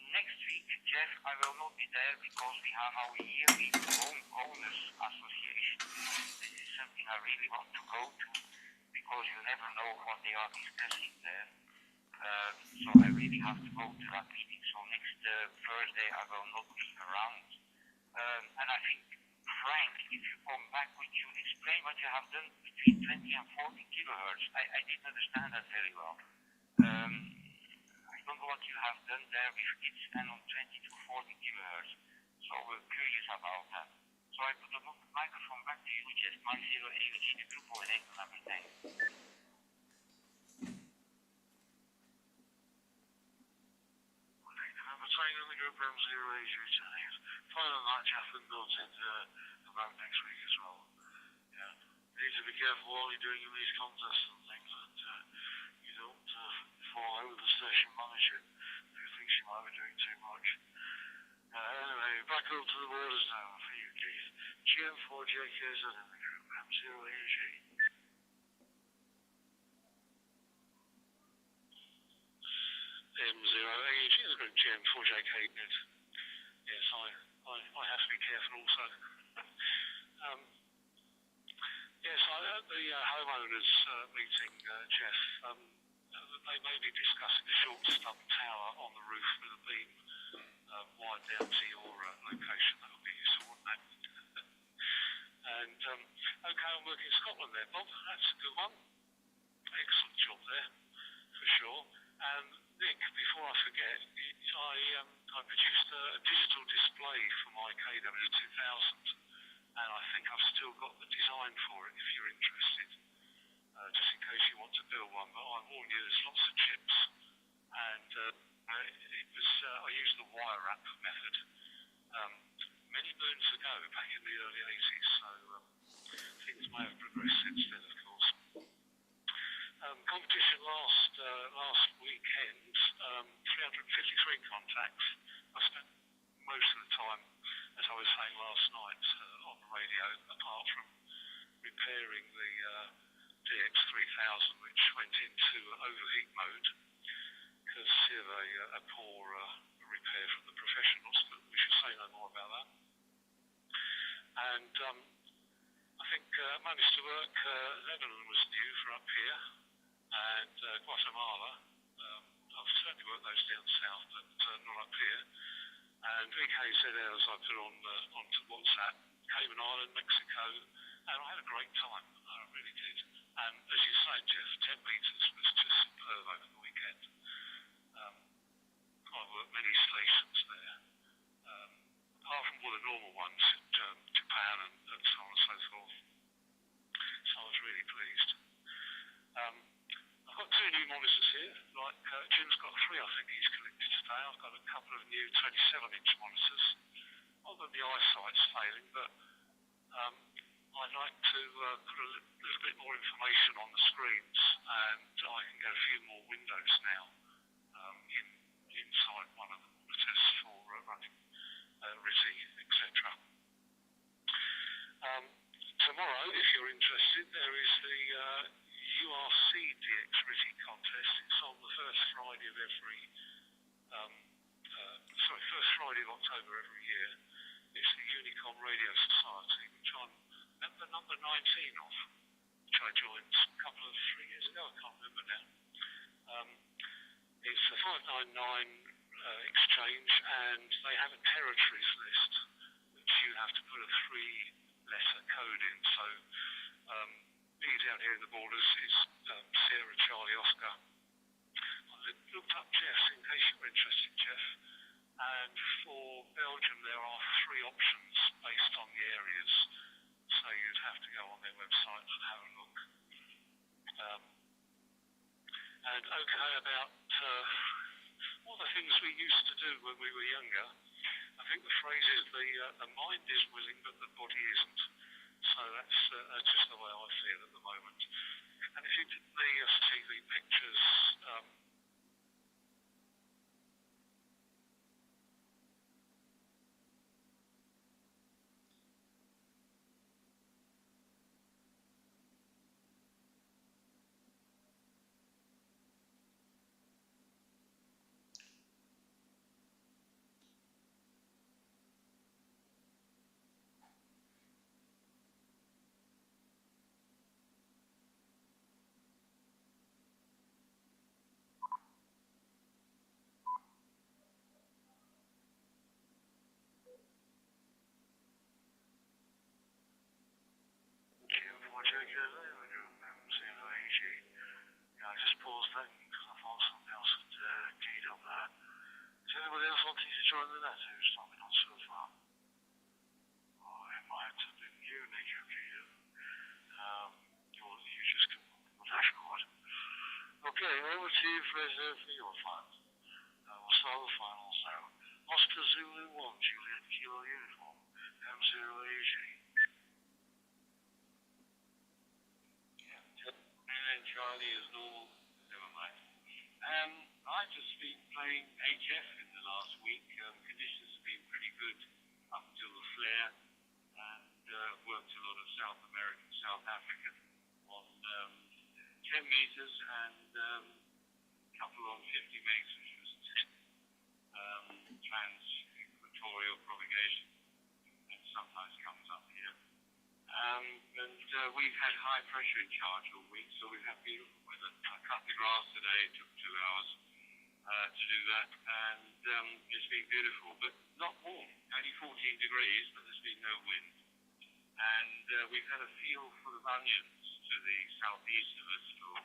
Next week, Jeff, I will not be there because we have our yearly Home Owners Association. This is something I really want to go to because you never know what they are discussing there. So I really have to go to that meeting. So next Thursday I will not be around. And I think, Frank, if you come back, would you explain what you have done between 20 and 40 kilohertz? I didn't understand that very well. I don't know what you have done there with kids and on 20 to 40 kilohertz. So we're curious about that. So I put the microphone back to you, Jeff. My 0 AUG, the group or number 10. Trainer in the group M0 AUG channels. Final night Jeff and built in about next week as well. Yeah. You need to be careful while you're doing these contests and things that you don't fall over the station manager who thinks you might be doing too much. Anyway, back up to the borders now for you, Keith. GM4JKZ in the group M0 AUG. M0 AUG in the group GM4JK. Yes, I have to be careful also. Yes, at the homeowners meeting, Jeff, they may be discussing a short stump tower on the roof with a beam wide down to your location. That would be useful, wouldn't it? And, okay, I'm working in Scotland there, Bob. That's a good one. Excellent job there, for sure. And Nick, before I forget, I produced a digital display for my KW2000, and I think I've still got the design for it if you're interested, just in case you want to build one. But I warn you, there's lots of chips, and I used the wire wrap method many moons ago, back in the early 80s, so things may have progressed since then, of course. Competition last weekend, 353 contacts. I spent most of the time, as I was saying last night, on the radio, apart from repairing the DX3000, which went into overheat mode because of a poor repair from the professionals, but we should say no more about that. And I think managed to work, Lebanon was new for up here, and Guatemala. I've certainly worked those down south, but not up here. And VKZLs I put onto WhatsApp, Cayman Island, Mexico, and I had a great time. I really did. And as you say, Jeff, 10 metres was just superb over the weekend. license there. Apart from all the normal ones, Japan and so on and so forth. So I was really pleased. I've got two new monitors here. Like Jim's got three, I think he's collected today. I've got a couple of new 27-inch monitors. Not that the eyesight's failing, but I'd like to put a little bit more information on the screens, and I can get a few more windows now inside one of the monitors for running RISI, etc. Tomorrow, if you're interested, there is the URC DX RISI contest. It's on the first Friday of first Friday of October every year. It's the Unicom Radio Society, which I'm member number 19 of, which I joined a couple of 3 years ago. I can't remember now. It's a 599 exchange, and they have a territories list, which you have to put a 3-letter code in. So me down here in the borders is Sierra Charlie Oscar. I looked up Jeff's in case you're interested, Jeff. And for Belgium, there are 3 options based on the areas. So you'd have to go on their website and have a look. And okay, about all the things we used to do when we were younger, I think the phrase is the mind is willing, but the body isn't. So that's just the way I feel at the moment. And if you did the TV pictures, I just paused that because I thought something else had keyed up there. Is anybody else wanting to join the net who's not been on so far? Oh, it might have been you, Nick, who keyed up. You just come on the dashboard. Okay, over to you, Fraser, for your finals. We'll start the finals now. Oscar Zulu 1, Juliet Kilo Uniform, M0AG. And Charlie is normal. Never mind. I've just been playing HF in the last week. Conditions have been pretty good up until the flare, and worked a lot of South American, South African on 10 meters and a couple on 50 megs, which was 10 trans-equatorial propagation, and sometimes comes up here. We've had high pressure in charge all week, so we've had beautiful weather. I cut the grass today, it took 2 hours to do that, and it's been beautiful, but not warm, only 14 degrees, but there's been no wind. And we've had a feel for the bunions to the southeast of us for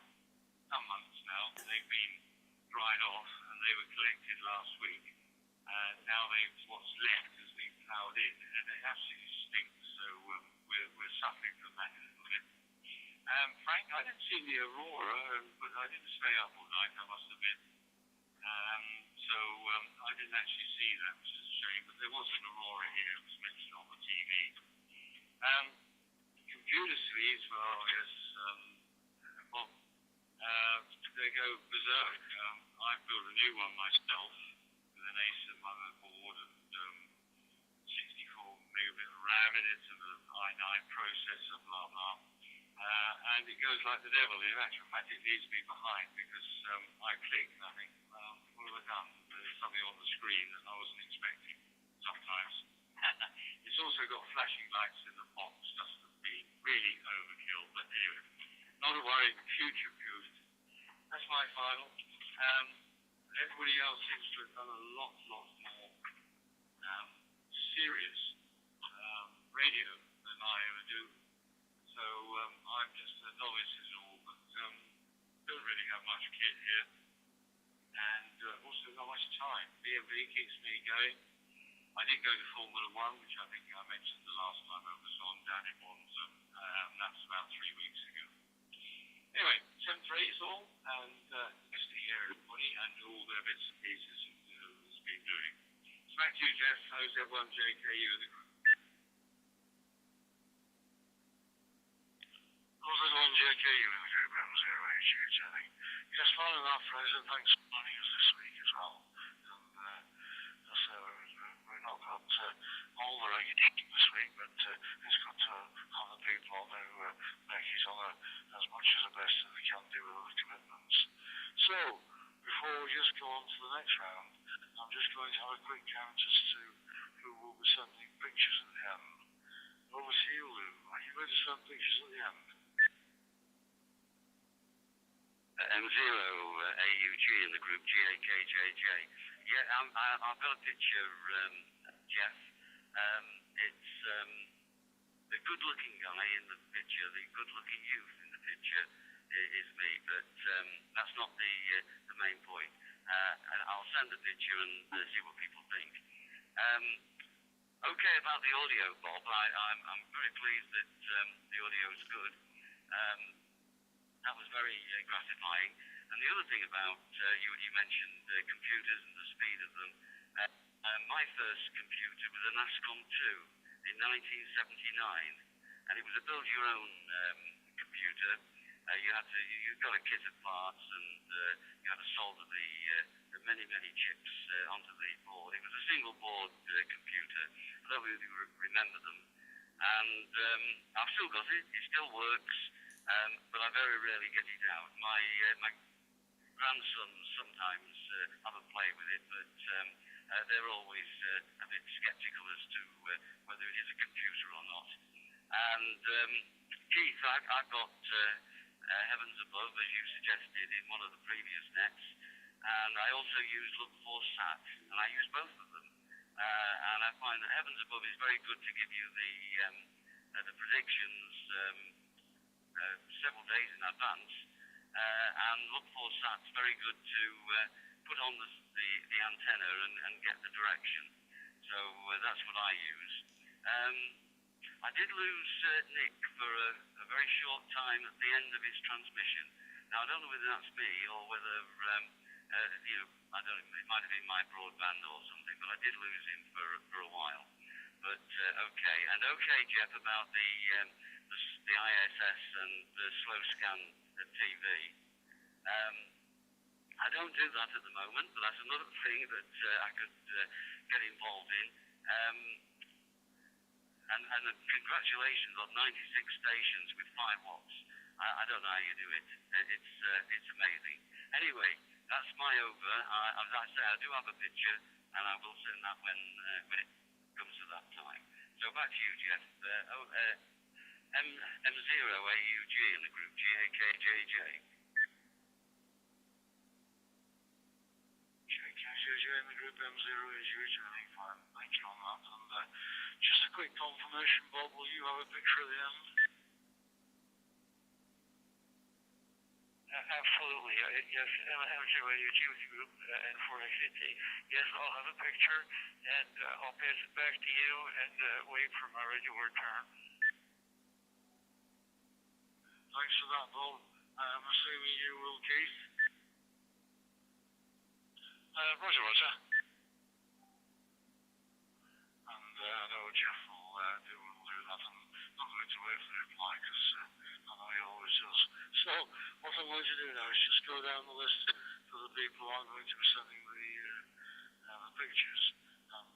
some months now. They've been dried off, and they were collected last week, and now what's left has been ploughed in, and it absolutely stinks, so we're suffering from that a little bit. Frank, I didn't see the aurora, but I didn't stay up all night, I must admit. So I didn't actually see that, which is a shame, but there was an aurora here, it was mentioned on the TV. Computer screens, well, yes, well, they go berserk. I've built a new one myself with an Acer motherboard and 64 megabit RAM in it and an i9 processor, blah, blah. And it goes like the devil. In actual fact, it leaves me behind because I click and I think, well, what have I done? There's something on the screen that I wasn't expecting sometimes. It's also got flashing lights in the box just to be really overkill. But anyway, not a worry, future-proofed. That's my final. Everybody else seems to have done a lot more serious radio than I ever do. So I'm just a novice is all, but don't really have much kit here. And also there's not much time. B&B keeps me going. I did go to Formula One, which I think I mentioned the last time I was on down in Monza. That's about 3 weeks ago. Anyway, 7 for 8 is all, and nice to hear everybody and all their bits and pieces has been doing. So back to you, Jeff. How's everyone, JKU in the group? How's everyone, JKU in the group, M0HH, I think. Yes, fine enough, Fraser. Thanks for joining us this week as well. And so we've not got all the regular team this week, but it's good to have the people on who make it on as much as the best as they can do with those commitments. So, before we just go on to the next round, I'm just going to have a quick count as to who will be sending pictures at the end. Over to you, Lou. Are you going to send pictures at the end? M0 AUG in the group GAKJJ. Yeah, I've got a picture, Jeff. It's the good-looking guy in the picture, the good-looking youth in the picture is me, but that's not the main point. And I'll send the picture and see what people think. Okay, about the audio, Bob. I'm very pleased that the audio is good. That was very gratifying. And the other thing about, you mentioned computers and the speed of them. My first computer was a NASCOM 2 in 1979, and it was a build-your-own computer. You got a kit of parts, and you had to solder the many chips onto the board. It was a single-board computer. I don't really remember them. And I've still got it. It still works. But I very rarely get it out. My grandsons sometimes have a play with it, but they're always a bit sceptical as to whether it is a computer or not. And Keith, I've got Heavens Above, as you suggested in one of the previous nets, and I also use Look for Sat, and I use both of them. And I find that Heavens Above is very good to give you the predictions several days in advance, and Look for Sat's very good to put on the antenna and get the direction. So that's what I use. I did lose Nick for a very short time at the end of his transmission. Now I don't know whether that's me or whether I don't know, it might have been my broadband or something, but I did lose him for a while. But okay, and okay, Jeff, about the ISS and the slow scan TV. I don't do that at the moment, but that's another thing that I could get involved in. And congratulations on 96 stations with 5 watts. I don't know how you do it. It's amazing. Anyway, that's my over. As I say, I do have a picture, and I will send that when it comes to that time. So back to you, Jeff. M0 AUG in the group GAKJJ. JKJJ in the group M0 AUG, I think fine. Thank you on that. And just a quick confirmation, Bob, will you have a picture at the end? Absolutely. Yes, M0 AUG with the group and for City. Yes, I'll have a picture, and I'll pass it back to you and wait for my regular turn. Thanks for that, Bob. I'm assuming you will, Keith. Roger. And I know Jeff will do that. I'm not going to wait for the reply because I know he always does. So what I'm going to do now is just go down the list for the people I'm going to be sending the pictures. And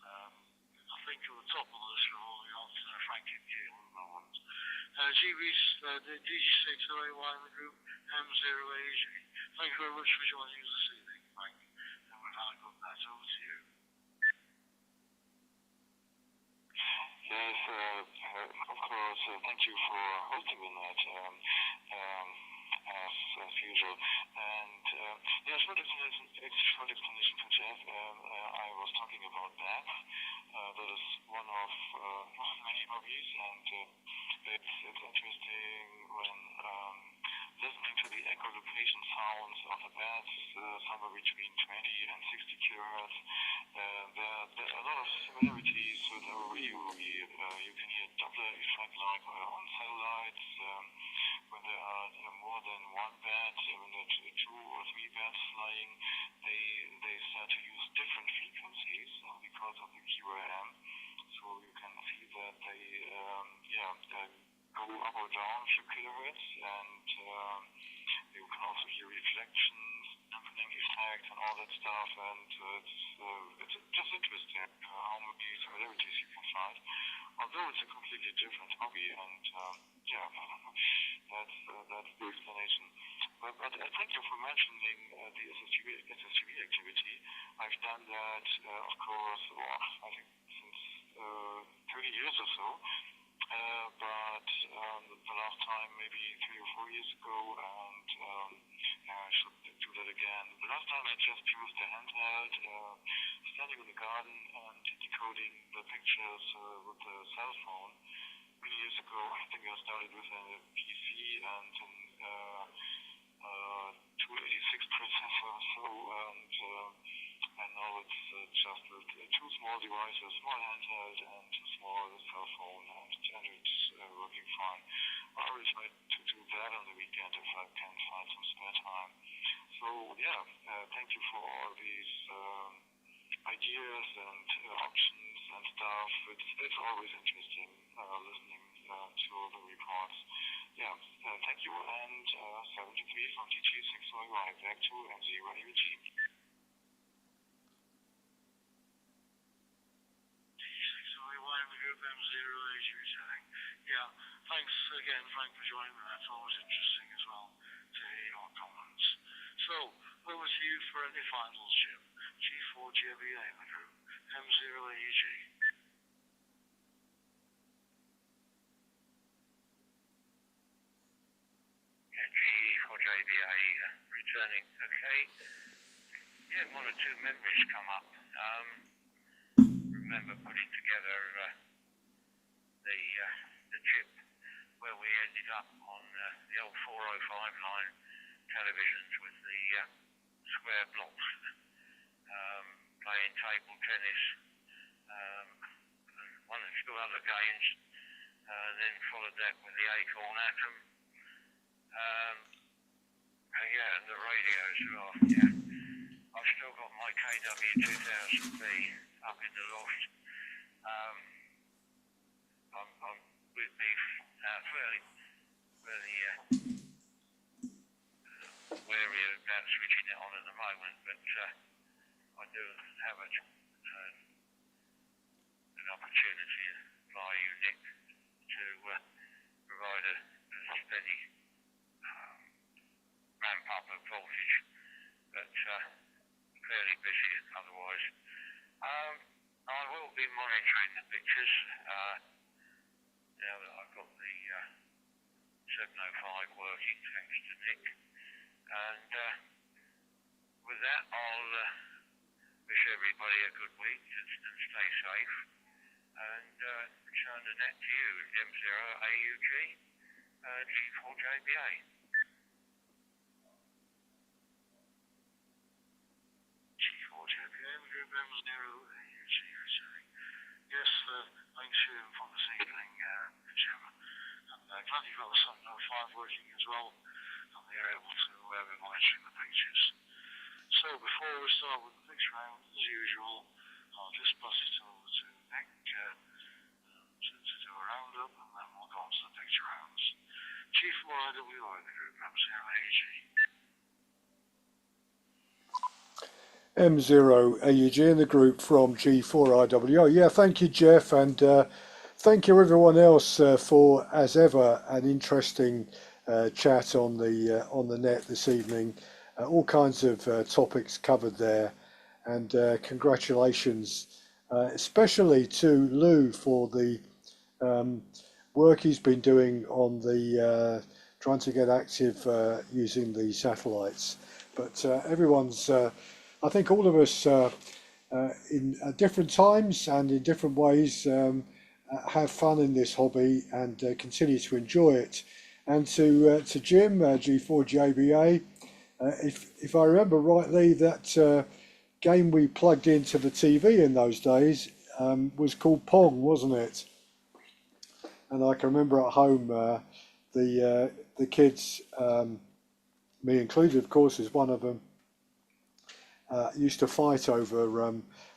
I think at the top of the list we're holding on to Frank and Gail at the moment. DG6 OAY in the group M0AG. Thank you very much for joining us this evening, Frank. And we've had a good night. Over to you. Yes, of course. Thank you for hosting the night, as usual. And yeah, short explanation for Jeff. I was talking about that. That is one of many hobbies, and it's interesting when listening to the echolocation sounds of the bats, somewhere between 20 and 60 kilohertz. There are a lot of similarities with our radio. You can hear Doppler effect like on satellites. When there are more than one bat, when there are two or three bats flying, they start to use different frequencies because of the QRM. So you can see that they go up or down a few kilohertz, and you can also hear reflections, dampening effect, and all that stuff. And it's just interesting how many similarities you can find. Although it's a completely different hobby, and that's the explanation. But thank you for mentioning the SSTV activity. I've done that, of course, I think since 30 years or so. But the last time maybe 3 or 4 years ago, and I should do that again. The last time I just used a handheld, standing in the garden and decoding the pictures with the cell phone. Many years ago, I think I started with a PC and an 286 processor, and now it's just with two small devices, small handheld and small cell phone, and it's working fine. I always try to do that on the weekend if I can find some spare time. So thank you for all these ideas and options and stuff. It's always interesting listening to the reports. Thank you, and 73 from TG6YY back to M0UG. Group M0AG saying, thanks again, Frank, for joining me. That's always interesting as well to hear your comments. So, over to you for any finals, Jim. G4JBA in the group, M0AG. G4JBA returning, okay. One or two memories come up. Remember putting together the chip where we ended up on the old 405 line televisions with the square blocks, playing table tennis, one and two other games, then followed that with the Acorn Atom, and the radio as well. I've still got my KW2000B up in the loft. I'm with me fairly wary about switching it on at the moment, but I do have an opportunity via you, Nick, to provide a steady ramp up of voltage, but fairly busy otherwise. I will be monitoring the pictures now that I've got the 705 working, thanks to Nick. And with that, I'll wish everybody a good week and stay safe. And return the net to you, M0AUG, G4JBA. G4JBA, group M0AUG, you're saying. Yes, thanks for this evening, Jim. And glad you've got the 705 working as well, and they're able to be monitoring the pictures. So before we start with the picture round, as usual, I'll just pass it over to Nick to do a roundup, and then we'll go on to the picture rounds. G4IWO in the group M0AUG. M0AUG in the group from G4IWO. Thank you, Jeff, and thank you everyone else for, as ever, an interesting chat on the net this evening. All kinds of topics covered there, and congratulations, especially to Lou for the work he's been doing on the trying to get active using the satellites. But everyone's, I think all of us in different times and in different ways have fun in this hobby and continue to enjoy it. and to Jim, G4JBA. If I remember rightly, that game we plugged into the TV in those days was called Pong, wasn't it? And I can remember at home the kids, me included, of course, as one of them, used to fight over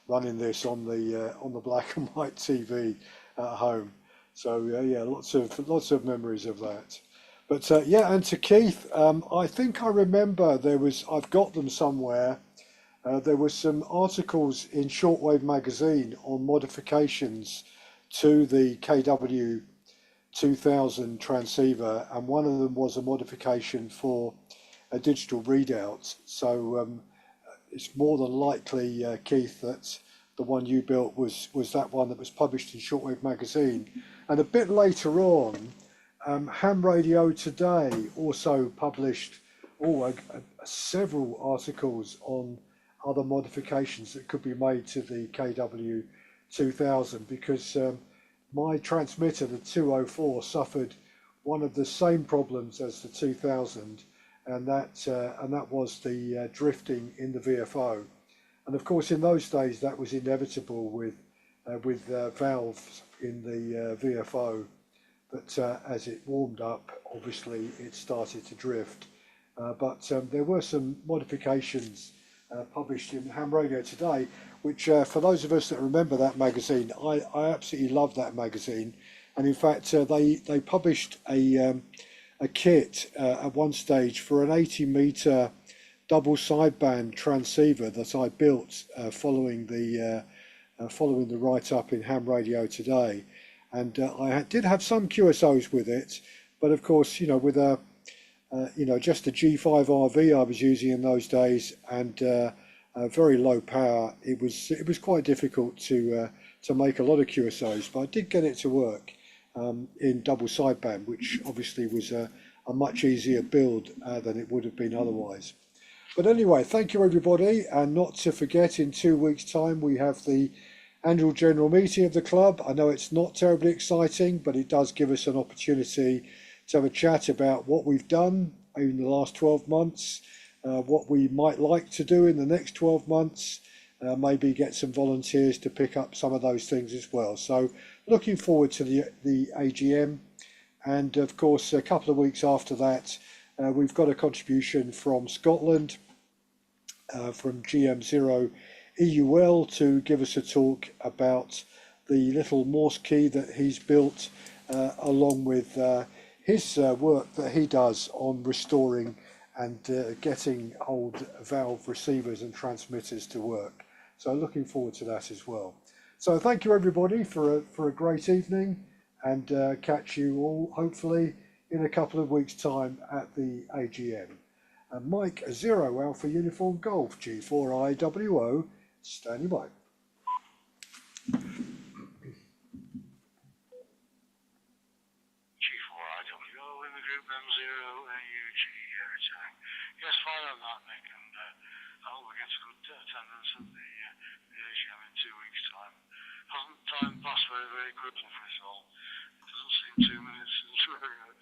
running this on the black and white TV at home. So yeah, lots of memories of that. But yeah, and to Keith, I think I remember I've got them somewhere. There were some articles in Shortwave magazine on modifications to the KW 2000 transceiver, and one of them was a modification for a digital readout. So it's more than likely, Keith, that the one you built was that one that was published in Shortwave magazine. And a bit later on, Ham Radio Today also published several articles on other modifications that could be made to the KW 2000, because my transmitter, the 204, suffered one of the same problems as the 2000, and that was the drifting in the VFO. And of course, in those days, that was inevitable with valves in the VFO. But as it warmed up, obviously it started to drift. But there were some modifications published in Ham Radio Today, which for those of us that remember that magazine, I absolutely loved that magazine. And in fact, they published a kit at one stage for an 80-meter double sideband transceiver that I built following the write-up in Ham Radio Today. And I did have some QSOs with it, but of course, with just a G5RV I was using in those days, and very low power, it was quite difficult to make a lot of QSOs. But I did get it to work in double sideband, which obviously was a much easier build than it would have been otherwise. But anyway, thank you everybody, and not to forget, in 2 weeks' time we have the annual general meeting of the club. I know it's not terribly exciting, but it does give us an opportunity to have a chat about what we've done in the last 12 months, what we might like to do in the next 12 months, maybe get some volunteers to pick up some of those things as well. So looking forward to the AGM. And of course, a couple of weeks after that, we've got a contribution from Scotland, from GM0 EUL, to give us a talk about the little Morse key that he's built, along with his work that he does on restoring and getting old valve receivers and transmitters to work. So looking forward to that as well. So thank you everybody for a great evening, and catch you all hopefully in a couple of weeks' time at the AGM. Mike 0 Alpha Uniform Golf G4IWO, standing by. G4IWO in the group M0 AUG returning. Yes, fine on that, Nick, and I hope we get a good attendance at the AGM in 2 weeks' time. Hasn't time passed very, very quickly for us all? It doesn't seem 2 minutes since we were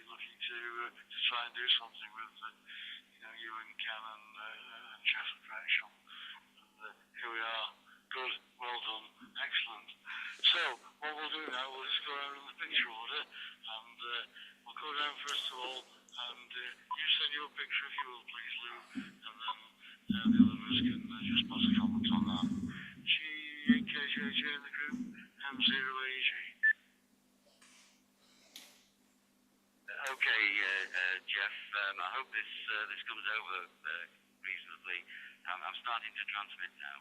looking to try and do something with you and Ken and Jeff and Rachel. And here we are. Good, well done, excellent. So what we'll do now, we'll just go around in the picture order, and we'll go down first of all, and you send your picture if you will, please, Lou, and then the other of us can just pass a comment on that. G8KJJ in the group, M0AG. Okay, Jeff, I hope this comes over reasonably. I'm starting to transmit now.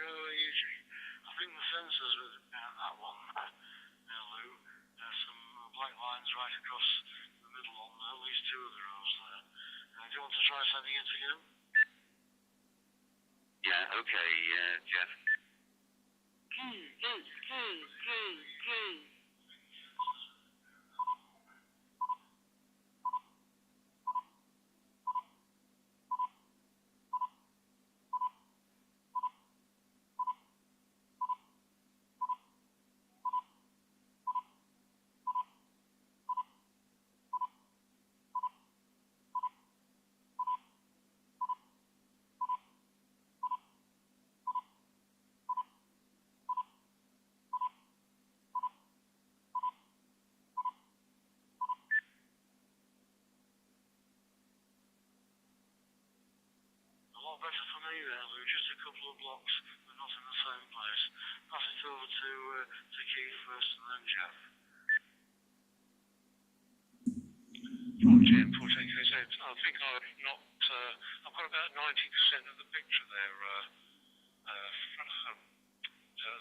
really easy. I think the sensors were behind that one, Lou. There's some black lines right across the middle on at least two of the rows there. Do you want to try sending it again? Yeah, okay, Jeff. A lot better for me there, Lou. Just a couple of blocks, but not in the same place. Pass it over to Keith first and then Jeff. Jim, 14KZ. I think I've got about 90% of the picture there,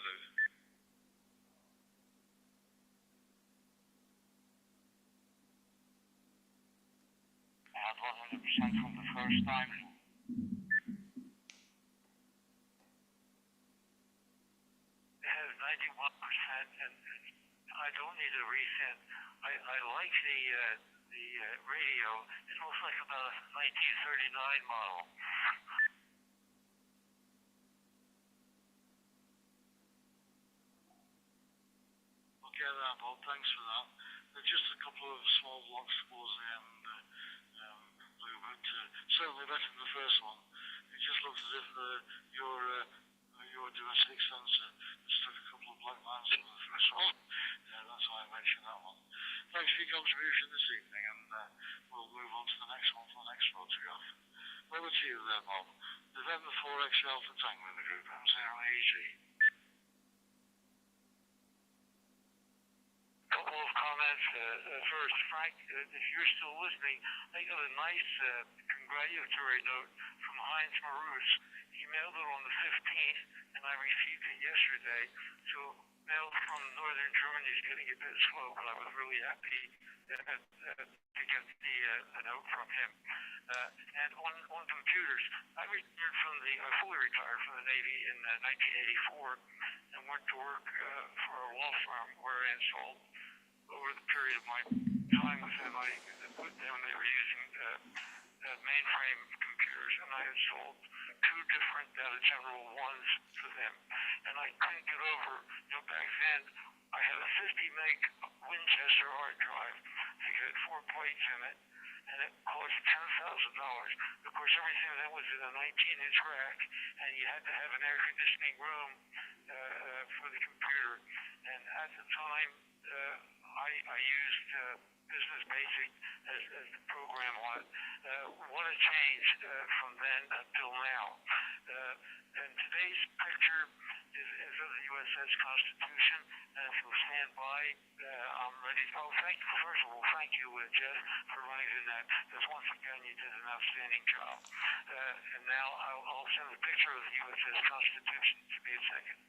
Lou. I had 100% from the first time. It has 91%, and I don't need a reset. I like the radio. It looks like about a 1939 model. Okay, there, Bob. Thanks for that. There's just a couple of small blocks towards the end, Lou, but certainly better than the first one. It just looks as if your domestic sensor stuck a couple of black lines over the first one. Yeah, that's why I mentioned that one. Thanks for your contribution this evening, and we'll move on to the next one for the next photograph. Over to you there, Bob. November 4X Alpha Tango in the group, M0AG. Couple of comments. First, Frank, if you're still listening, I got a nice congratulatory note from Heinz Marus. He mailed it on the 15th, and I received it yesterday. So mail from northern Germany is getting a bit slow, but I was really happy to get a note from him. And on computers, I fully retired from the Navy in 1984 and went to work for a law firm where I installed over the period of my time with them, they were using mainframe computers, and I installed two different Data General 1s for them. And I couldn't get over, back then, I had a 50 meg Winchester hard drive. I had 4 plates in it, and it cost $10,000. Of course, everything then was in a 19-inch rack, and you had to have an air conditioning room for the computer. And at the time, I used Business Basic as the program on it. What a change from then until now. And today's picture is of the USS Constitution, and if you'll stand by, I'm ready. First of all, thank you, Jeff, for running in that. Because once again, you did an outstanding job. And now I'll send a picture of the USS Constitution to me a second.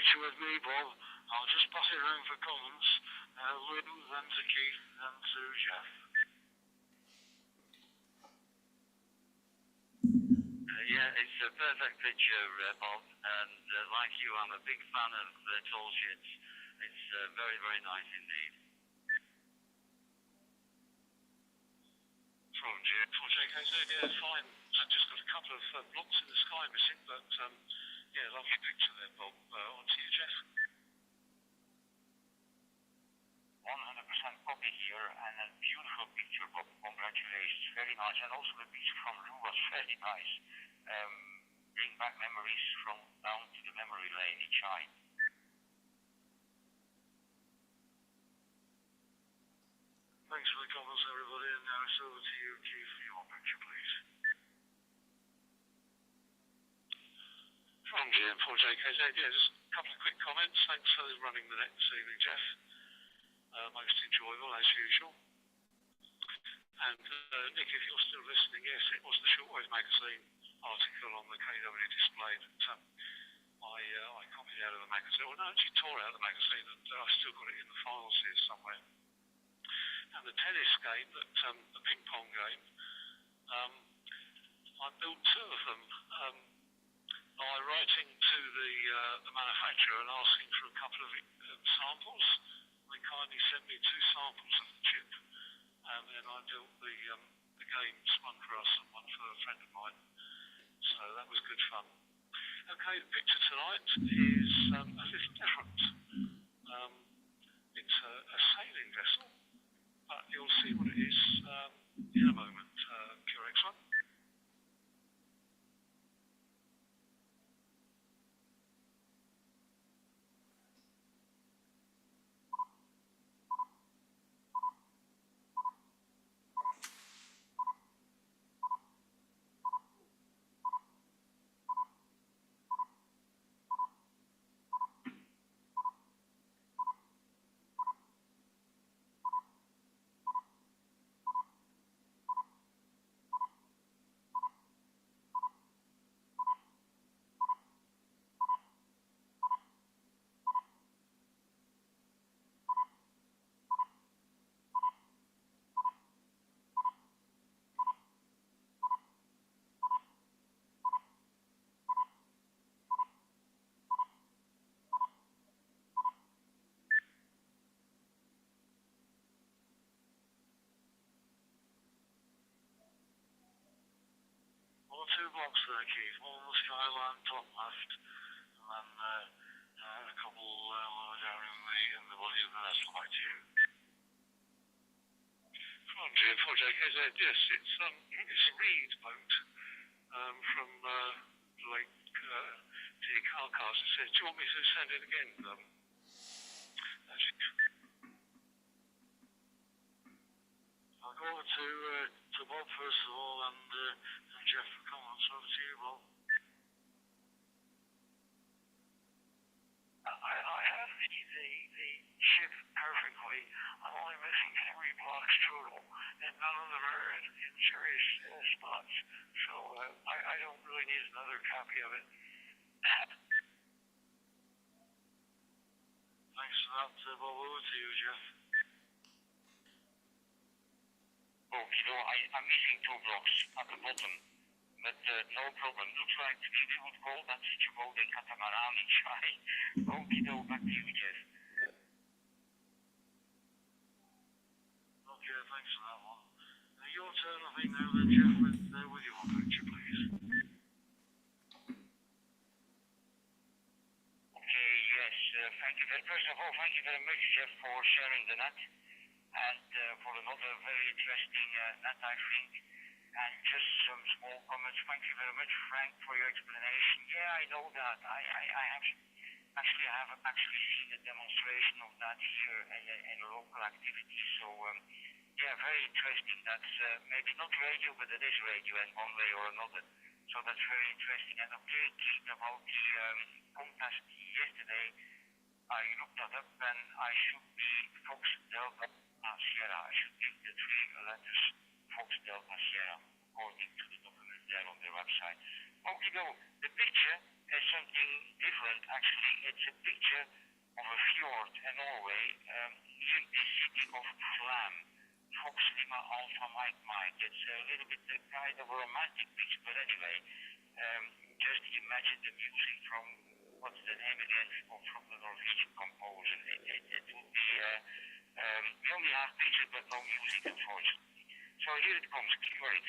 picture with me, Bob. I'll just pass it around for comments. Lou, then to Keith, then to Jeff. Yeah, it's a perfect picture, Bob. And like you, I'm a big fan of tall ships. It's very, very nice indeed. From JKZ, yeah, fine. I've just got a couple of blocks in the sky missing, but yeah, lovely picture there, Bob. On to you, Jeff. 100% copy here, and a beautiful picture, Bob. Congratulations, very nice. And also the picture from Lou was very nice. Bring back memories from down to the memory lane in China. Thanks for the comments, everybody, and now it's over to you, Keith, for your picture, please. From JKZ, yeah, just a couple of quick comments. Thanks for running the net this evening, Jeff. Most enjoyable, as usual. And Nick, if you're still listening, yes, it was the Shortwave magazine article on the KW display that I copied out of the magazine. Well, no, I actually tore out the magazine, and I've still got it in the files here somewhere. And the tennis game, the ping pong game, I built two of them by writing to the manufacturer and asking for a couple of samples. They kindly sent me two samples of the chip, and then I built the games, one for us and one for a friend of mine. So that was good fun. Okay, the picture tonight is a little different. It's a sailing vessel, but you'll see what it is in a moment. QRX1. Two blocks there, Keith. One on the skyline, top left, and then a couple lower down in the body of the vessel. Back to you. From JKZ, yes, it's a reed boat from Lake Carcas. It says, do you want me to send it again? I'll go over to Bob first of all, and Jeff for comments. Over to you, Bob. I have the ship perfectly. I'm only missing Henry Block's turtle, and none of them are in serious spots. So I don't really need another copy of it. Thanks for that, Bob. Over to you, Jeff. Oh, I'm missing two blocks at the bottom, but no problem. Looks like we would call that Chibode catamaran in Chai. Okay, back to you, Jeff. Okay, thanks for that one. Your turn, I think, now then, Jeff, with your picture, please. Okay, yes. Thank you. First of all, thank you very much, Jeff, for sharing the net. And for another very interesting net, I think. And just some small comments. Thank you very much, Frank, for your explanation. Yeah, I know that. I have actually seen a demonstration of that here in a local activity. So, yeah, very interesting. That's maybe not radio, but it is radio in one way or another. So that's very interesting. And okay, Keith, about the contest yesterday, I looked that up, and I should be Fox Delta Sierra. I should give the three letters Fox Delta Sierra, according to the document there on their website. Okido, the picture is something different actually. It's a picture of a fjord in Norway near the city of Flam. Fox Lima Alpha Mike Mike. It's a little bit kind of a romantic picture, but anyway, just imagine the music from, what's the name again, from the Norwegian composer. It would be, we only have pictures but no music unfortunately. So here it comes, keep wait.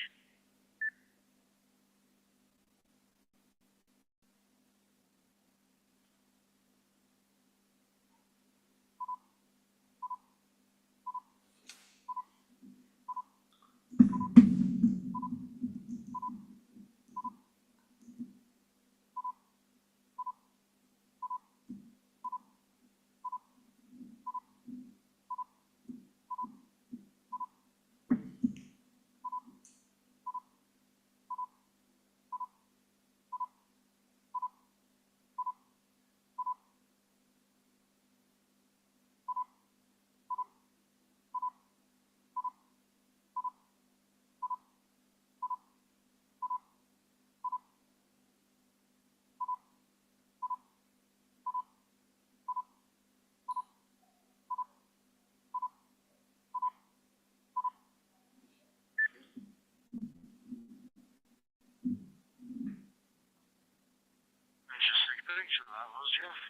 Interesting picture that was, Jeff.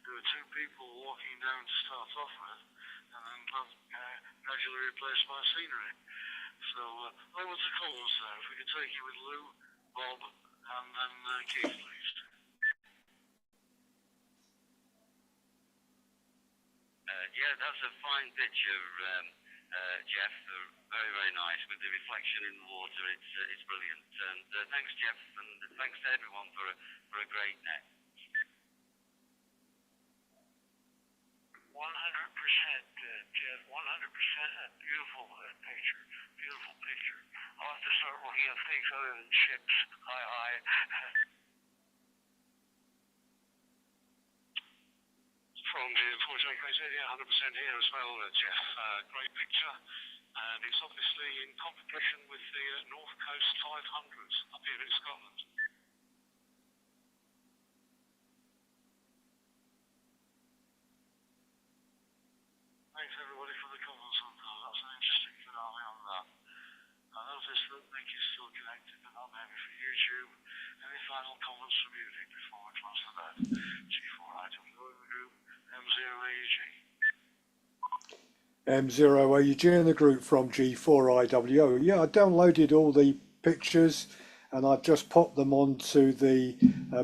There were two people walking down to start off with, and then gradually replaced by scenery. So, over to Collins now. If we could take you with Lou, Bob, and then Keith, please. Yeah, that's a fine picture, Jeff. Very, very nice with the reflection in the water. It's brilliant. And thanks, Jeff, and thanks to everyone for a great net. 100%, Jeff, 100% a beautiful picture. Beautiful picture. I'll have to start looking at things other than ships. Hi. From the Fortune criteria, 100% here as well, Jeff. Great picture. And it's obviously in competition with the North Coast 500s up here in Scotland. Thanks everybody for the comments on that. That's an interesting finale on that. I noticed that Nick is still connected, but not maybe for YouTube. Any final comments from you, Nick, before we close the bed? G4IWO in the group, M0AUG. M0AUG in the group from G4IWO. Yeah, I downloaded all the pictures and I've just popped them onto the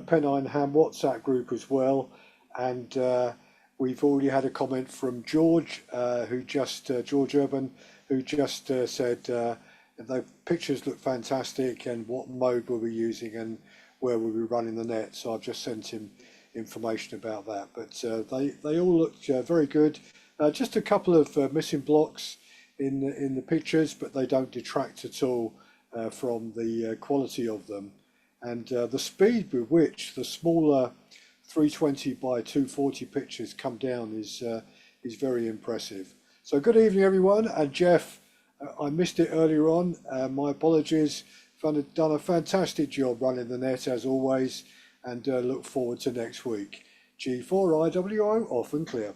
Pennine Ham WhatsApp group as well. And we've already had a comment from George, George Urban, who just said the pictures look fantastic and what mode we'll be using and where we'll be running the net. So I've just sent him information about that. But they all look very good. Just a couple of missing blocks in the pictures, but they don't detract at all from the quality of them. And the speed with which the smaller 320 by 240 pictures come down is very impressive. So good evening, everyone. And Jeff, I missed it earlier on. My apologies. Done a fantastic job running the net as always, and look forward to next week. G4IWO off and clear.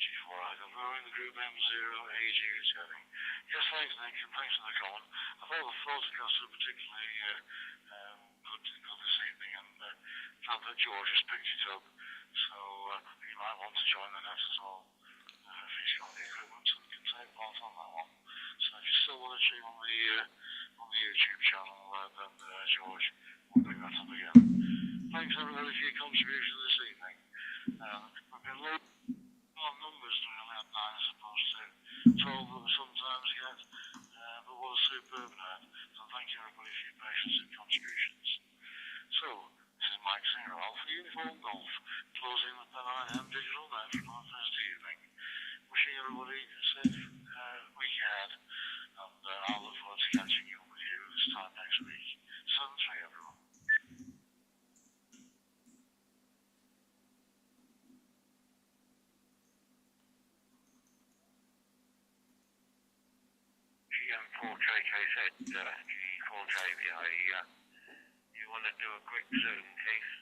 G4IWO in the group M0AG returning. Yes, thanks, Nick, and thanks for the comment. I thought the photographs were particularly good this evening, and glad that George has picked it up. So he might want to join the net as well if he's got the equipment and can take part on that one. So if you still want to stream on the YouTube channel, then George will bring that up again. Thanks everybody for your contribution this evening. We've been low on numbers, we only had 9 as opposed to 12 that we sometimes get, but what a superb night. So thank you everybody for your patience and contributions. So, this is Mike Singer, Alpha Uniform Golf, closing the Pennine Ham Digital Net on Thursday evening. Wishing everybody a safe week ahead, and I'll look forward to catching up with you this time next week. 7-3 everyone. JKZ, G4JBA, you want to do a quick Zoom, Keith?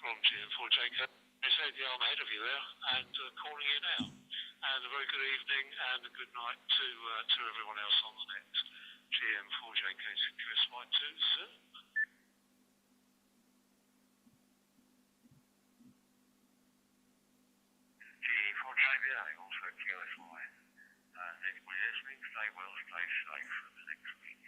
From GM4JK. I said, yeah, I'm ahead of you there and calling you now. And a very good evening and a good night to everyone else on the net. GM4JK Chris White to Zoom. G4JBA, also QSY. And anybody listening, stay well, stay safe for the next week.